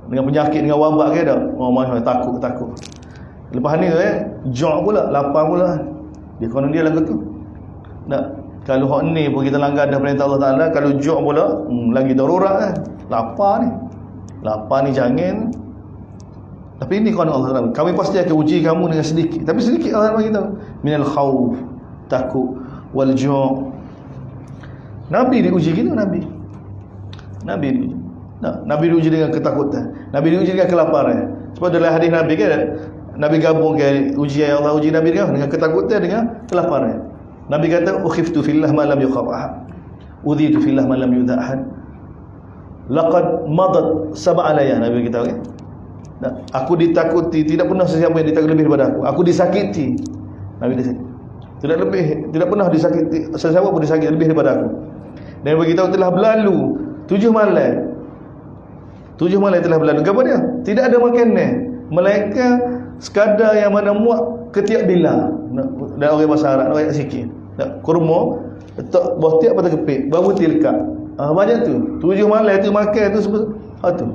Dengan penyakit, dengan wabak ke dah. Oh macam takut. Lepas ni ju' pula, lapar pula. Dia konon dia lagu tu. Tak. Kalau hak ni pun kita langgar dah perintah Allah Ta'ala, kalau ju' pula lagi darurat kan. Lapar ni jangan. Tapi ini kalau Allah Ta'ala, kami pasti akan uji kamu dengan sedikit. Tapi sedikit Allah Ta'ala kita minal khauf, takut, wal ju'. Nabi diuji gitu. Nabi diuji. Nabi diuji dengan ketakutan, Nabi diuji dengan kelaparan. Sebab dalam hadis Nabi kan, Nabi gabungkan ujian Allah uji Nabi dengan ketakutan dengan kelaparan. Nabi kata ukhiftu fillah ma lam yukhaf ahad, udhitu fillah ma lam yudha ahad, laqad madat sab'a layal. Nabi kata kan, aku ditakuti, tidak pernah sesiapa yang ditakuti lebih daripada aku. Aku disakiti. Nabi disakiti. Tidak pernah disakiti sesiapa pun disakiti lebih daripada aku. Dan bagi tahu telah berlalu 7 malam. 7 malam telah berlalu. Apa dia? Tidak ada makanan. Melainkan sekadar yang mana muat ketiak bila. Dan orang bahasa Arab, orang sikit. Kurma, letak bawah tiap pada kepik, baru tilkak. Banyak tu. 7 malam tu makan tu sebab tu.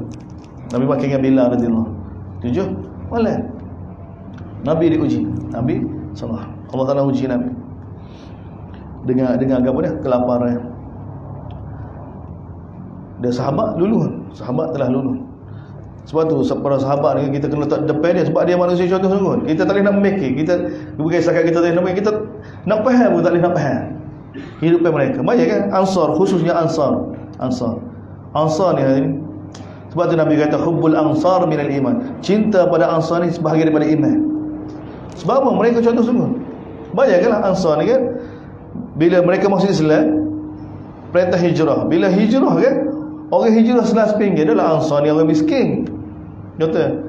Nabi makan dengan bila radhiyallahu. 7 malam. Nabi diuji. Nabi sallallahu. Allah Taala uji Nabi. Dengan apa dia? Kelaparan. Dan sahabat luluh. Sahabat telah luluh. Sebab tu para sahabat ni kita kena letak depan dia, sebab dia manusia contoh sungguh. Kita tak boleh nak memikir. Kita bukan setakat kita tak boleh nak memikir, kita nak faham pun tak boleh nak faham hidupan mereka. Banyak kan Ansar, khususnya Ansar ni. Sebab tu Nabi kata hubbul ansar minal iman. Cinta pada Ansar ni sebahagian daripada iman. Sebab apa? Mereka contoh sungguh. Bayangkanlah Ansar ni kan, bila mereka masuk Islam, perintah hijrah. Bila hijrah kan, orang hijrah selas pinggir adalah Ansar ni, orang miskin. Kata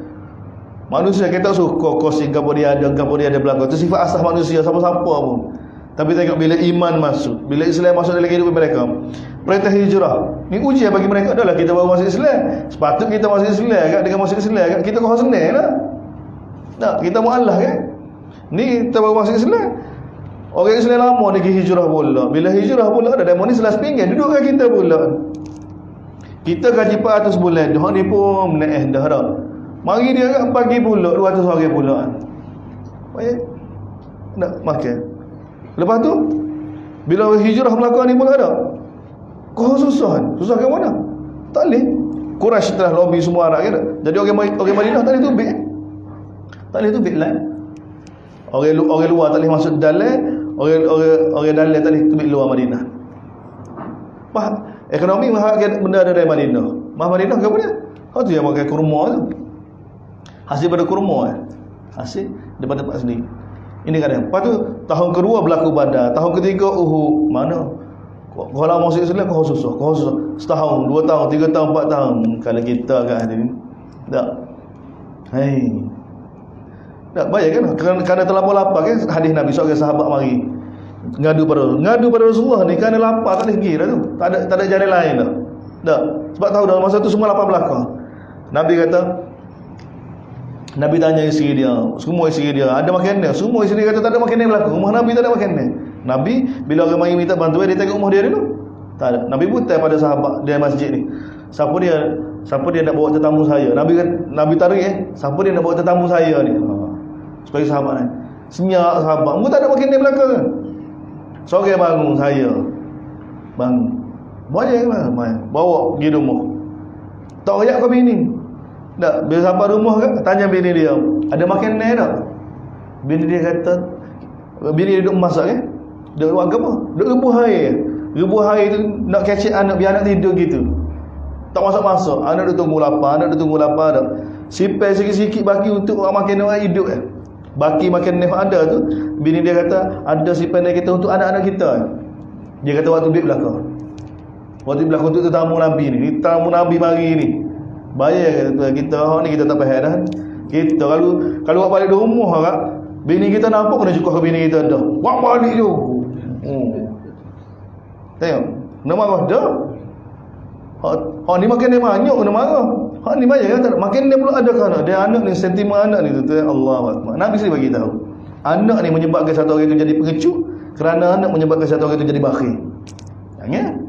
manusia kita suka kosing kapal dia ada belakang. Itu sifat asal manusia, siapa-siapa pun. Tapi tengok bila iman masuk, bila Islam masuk dalam kehidupan mereka, perintah hijrah ni ujian bagi mereka adalah kita baru masuk Islam. Sepatut kita masuk Islam kan, dengan masuk Islam kan kita kau senang lah. Nah, kita muallah kan. Ni kita baru masuk Islam. Orang Islam lama ni pergi hijrah pula. Bila hijrah pula ada demo ni selas pinggir duduk dengan kita pula. Kita gaji 400 bulan, dah ni pun naik dah dah. Mari dia kat pagi pula 200 hari pula. Baik. Nak makan. Lepas tu bila hijrah belakang ni pula ada. Kau susah ke mana? Tak boleh. Quraisy telah lobby semua Arab kan. Jadi orang Madinah tak boleh tubik. Tak boleh tubik lah. Orang luar tak boleh masuk dalam, orang dalam tak boleh tubik luar Madinah. Faham? Ekonomi mengharapkan benda ada dari Madinah. Madinah ke apa dia? Tu yang makan kurma tu. Hasil pada kurma hasil daripada tempat sendiri. Ini kadang. Lepas tu tahun kedua berlaku Badar, tahun ketiga Uhud. Mana? Kalau masuk Islam kau susah. Setahun, 2 tahun, 3 tahun, 4 tahun. Kalau kita kat hari ni tak. Tak bayar kan? Kerana terlampau lapar kan, hadis Nabi seorang sahabat mari ngadu pada Rasulullah ni kerana lapar, tak boleh pergi dah tu. Tak ada jalan lain dah. Tak. Sebab tahu dalam masa tu semua lapar belaka. Nabi tanya isteri dia, semua isteri dia, ada makanan? Semua isteri dia kata tak ada makanan belaka. Rumah Nabi tak ada makanan. Nabi bila orang mari minta bantuan, dia tengok rumah dia dulu. Tak ada. Nabi butai pada sahabat dia masjid ni. Siapa dia nak bawa tetamu saya? Nabi tarik siapa dia nak bawa tetamu saya ni? Sebagai sahabat ni. Senyap sahabat. Mu tak ada makanan belaka ke? Sore bangun saya. Bangun. Bawa pergi rumah. Tak royak kau bini. Tak, bila sampai rumah kan, tanya bini dia, ada makanan tak? Bini dia kata, bini dia duduk masak kan? Duduk buat apa? Duduk rebuh air. Rebuh air tu nak kecek anak, biar anak tidur gitu. Tak masak-masak. Anak dia tunggu lapar dah. Simpan sikit-sikit bagi untuk orang makan orang hidup Baki makan nef ada tu, bini dia kata, ada simpan kita untuk anak-anak kita. Dia kata waktu duit belakang. Waktu belakang untuk tetamu Nabi ni. Tetamu Nabi mari ni. Bayar kita ni kita tak faham dah. Kita kalau buat balik di rumah kan, bini kita nampak kena cukup ke bini kita dah. Buat balik tu. Tengok. Nak marah dah. Hak ni makan dia banyak kena marah. Hak ni bayar kan? Makan dia pula ada kan? Dia anak ni, sentimen anak ni tu. Allahu Akbar. Nabi sendiri bagi tahu. Anak ni menyebabkan satu orang itu jadi pengecut, kerana anak menyebabkan satu orang itu jadi bakhil. Jangan.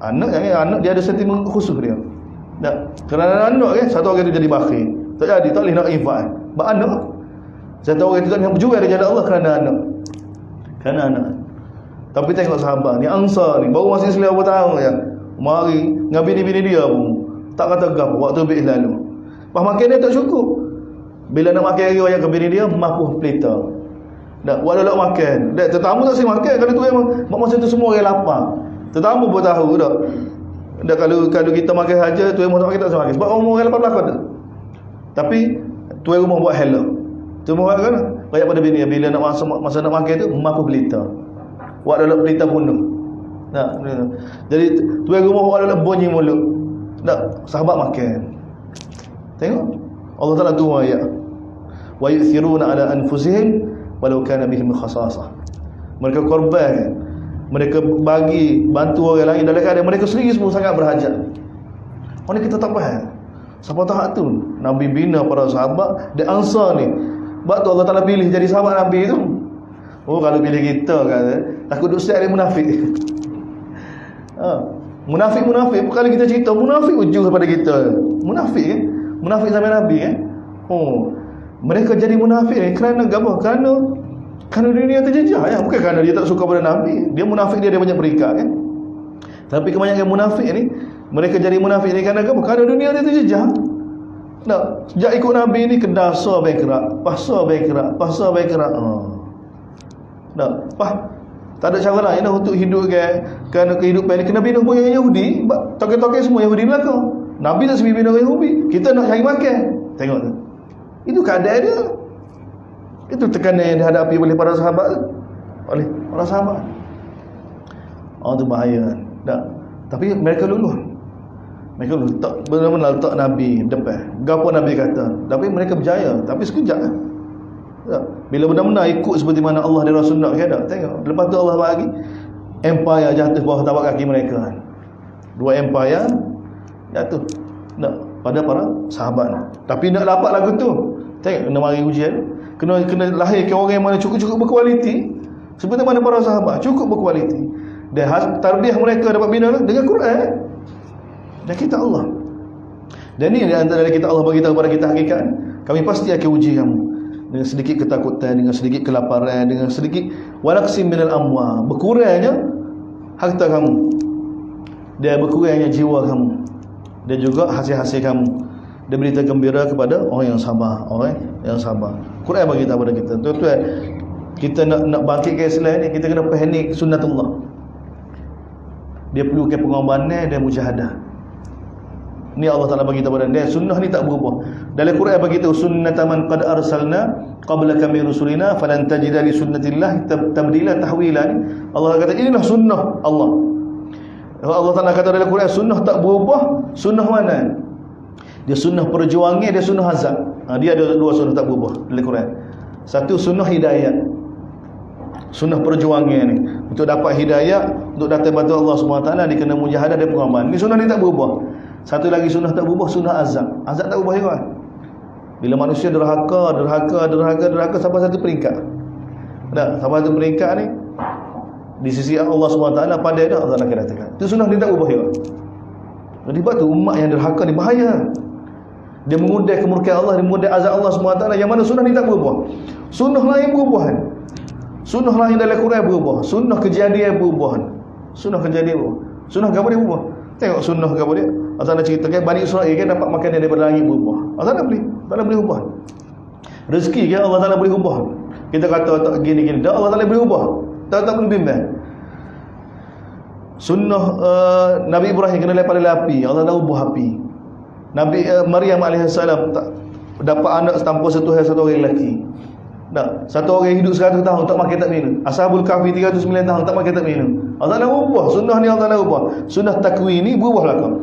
Anak dia ada sentimen khusus dia. Tak. Kerana anak kan, satu orang itu jadi bakhil. Tak jadi, tak boleh nak infak. Sebab anak. Satu orang itu tak boleh berjual di jalan Allah kerana anak. Tapi tengok sahabat ni, Ansar ni, baru masih Islam berapa tahun ya. Mari, dengan bini-bini dia pun tak kata gapo waktu habis lalu. Pas makan dia tak cukup. Bila nak makan hari raya ke bini dia, mapuh pelita. Dak buat dak makan. Dak tetamu tak sempat makan, kalau tu memang masa tu semua orang lapar. Tetamu pun tahu dak. Dak kalau kita makan saja, tuan rumah kita tak sempat makan. Sebab orang lapar belakang tu. Tapi tuan rumah buat hello. Tu buat kan? Kayak pada bini bila nak masa nak makan tu, mapuh pelita. Wak dalam berita bunuh. Tak. Jadi tuan rumah wak dalam bunyi mulut. Tak, sahabat makan. Tengok. Allah Taala tu ayat. Wa yu'thiruna ala anfusihim walau kana bihim khasasah. Mereka korban, mereka bagi bantu orang lain dalam keadaan mereka sendiri semua sangat berhajat. Orang kita tak faham. Siapa tahu tu Nabi bina para sahabat dan Ansar ni. Sebab tu Allah Taala pilih jadi sahabat Nabi tu. Oh, kalau pilih kita kan, takut duk siap dia munafik. Munafik bukan kita cerita munafik ujung kepada kita. Munafik kan? Munafik zaman Nabi kan? Oh, mereka jadi munafik ni kerana apa? Kerana dunia terjejah ya, bukan kerana dia tak suka pada Nabi. Dia munafik, dia ada banyak peringkat kan. Tapi kebanyakan munafik ni, mereka jadi munafik ni kerana apa? Kerana dunia dia terjejah. Nah, sejak ikut Nabi ni kedasa baikrak, pasal baikrak. Nah, tak ada cara lain dah untuk hidup kerana kehidupan ni kena bina pun yang Yahudi. Toke-toke semua Yahudi belakang. Nabi tak sempat bina orang Yahudi. Kita nak cari makan. Tengok tu. Itu keadaan dia. Itu tekanan yang dihadapi oleh para sahabat. Oh, tu bahaya. Tak. Tapi mereka luluh. Mereka luluh. Tak benar-benar letak Nabi depan. Gapo Nabi kata. Tapi mereka berjaya. Tapi sekejap kan. Tak. Bila benar-benar ikut seperti mana Allah dan Rasul nak kata. Tengok. Lepas tu Allah bagi empire jatuh bawah tapak kaki mereka. Dua empire jatuh. Tak. Pada para sahabat. Tapi nak dapat lagu tu. Tengok. Kena mari ujian. Kena lahirkan orang yang mana cukup berkualiti seperti mana para sahabat cukup berkualiti. Dan tarbiyah mereka dapat bina dengan Quran dan kitab Allah. Dan ini antara kita Allah bagi tahu kepada kita hakikat. Kami pasti akan uji kamu dengan sedikit ketakutan, dengan sedikit kelaparan, dengan sedikit walaqsim minal amwal, berkurangnya harta kamu dan berkurangnya jiwa kamu dan juga hasil-hasil kamu. Dia berita gembira kepada orang yang sabar. Quran bagi tahu kepada kita. Tuan-tuan, kita nak bangkitkan Islam ni, kita kena faham sunnatullah. Dia perlukan pengorbanan dan mujahadah. Ni Allah Taala bagi tahu kepada dia, sunnah ni tak berubah. Dalam Quran bagi tahu sunnataman qad arsalna qablaka min rusulina falan tajida li sunnatillah tabdila tahwila. Allah kata inilah sunnah Allah. Allah Taala kata dalam Quran sunnah tak berubah. Sunnah mana? Dia sunnah perjuangan, dia sunnah azab. Dia ada dua sunnah tak berubah dalam Quran. Satu sunnah hidayah. Sunnah perjuangan ni untuk dapat hidayah, untuk datang bantu Allah SWT, dia kena mujahadah dan pengorbanan. Ni sunnah ni tak berubah. Satu lagi sunnah tak berubah, sunnah azab. Azab tak berubah juga. Bila manusia derhaka sampai satu peringkat. Sampai satu peringkat ni di sisi Allah SWT pandai dah Allah nak katakan. Itu sunnah ni tak berubah juga. Jadi sebab tu umat yang derhaka ni bahaya. Dia mengundang kemurkaan Allah, dia mengundang azab Allah SWT, yang mana sunnah ni tak berubah. Sunnah lain perubahan. Sunnah lain dalam Quran berubah. Sunnah kejadian berubah. Sunnah apa dia berubah? Tengok sunnah apa dia. Allah nak ceritakan Bani Israel kan dapat makanan daripada langit berubah. Allah tak boleh ubah. Rezeki kan Allah Taala boleh ubah. Kita kata tak gini-gini, dak Allah Taala boleh ubah. Tak boleh bimbang. Sunnah Nabi Ibrahim kena lepas dalam api, Allah Taala ubah api. Nabi Maryam alaihissalam tak dapat anak tanpa satu orang lelaki. Satu orang hidup 100 tahun tak makan tak minum. Ashabul Kahfi 309 tahun tak makan tak minum. Allah Taala ubah. Sunnah ni Allah Taala ubah. Sunnah takwin ni berubah lah kau.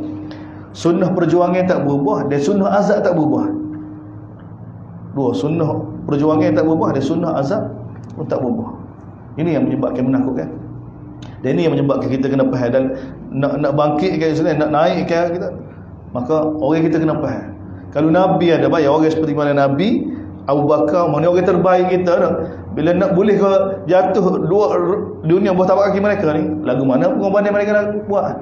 Sunnah perjuangan tak berubah dan sunnah azab tak berubah. Dua sunnah perjuangan tak berubah dan sunnah azab pun tak berubah. Ini yang menyebabkan menakutkan. Dan ini yang menyebabkan kita kena faham dan nak bangkitkan Islam, nak naikkan kita. Maka orang kita kena faham. Kalau Nabi ada bayar orang seperti mana Nabi Abu Bakar, mana orang terbaik kita dah. Bila nak boleh ke jatuh dunia bawah tapak kaki mereka ni, lagu mana pengorbanan mereka nak buat.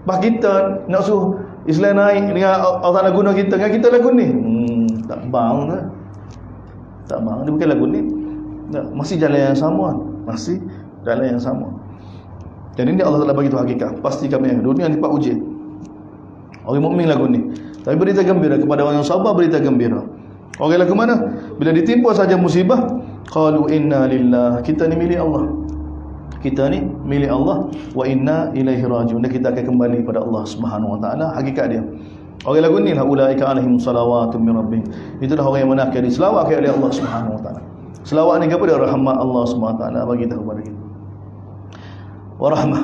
Bah kita nak suruh Islam naik dengan Allah Taala guna kita, dengan kita lagu ni. Tak bang dah. Tak bang, dia bukan lagu ni. Masih jalan yang sama. Dan ini Allah Taala bagi tu hakikat. Pasti kami dunia ni pak ujian. Orang mukmin lagu ni. Tapi berita gembira kepada orang yang sabar, berita gembira. Orang lagu mana? Bila ditimpa saja musibah, qalu inna lillah. Kita ni milik Allah. Wa inna ilaihi rajiun. Dan kita akan kembali pada Allah Subhanahu wa taala. Hakikat dia. Orang lagu ni lah ulaika alaihim salawatun min rabbih. Itulah orang yang menakdir selawat kepada Allah Subhanahu wa taala. Selawat ni kepada rahmat Allah Subhanahu wa taala bagi tahu kepada kita. wa rahmah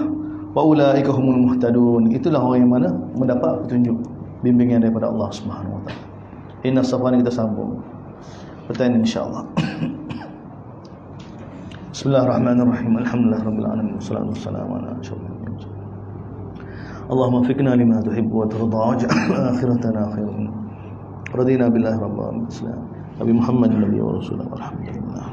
wa ulaika humul muhtadun. Itulah orang yang mana mendapat petunjuk, bimbingan daripada Allah Subhanahu wa taala. Inna safa ni kita sambung pertanyaan insya-Allah. Bismillahirrahmanirrahim. Alhamdulillahirabbil alamin wassalatu wassalamu ala asyrafil mursalin. Allahumma fikna lima tuhibbu wa tarda waj'al akhiratana khairan. Radina billahi rabbil alamin. Nabi Muhammad nabi wa rasulullah. Alhamdulillah.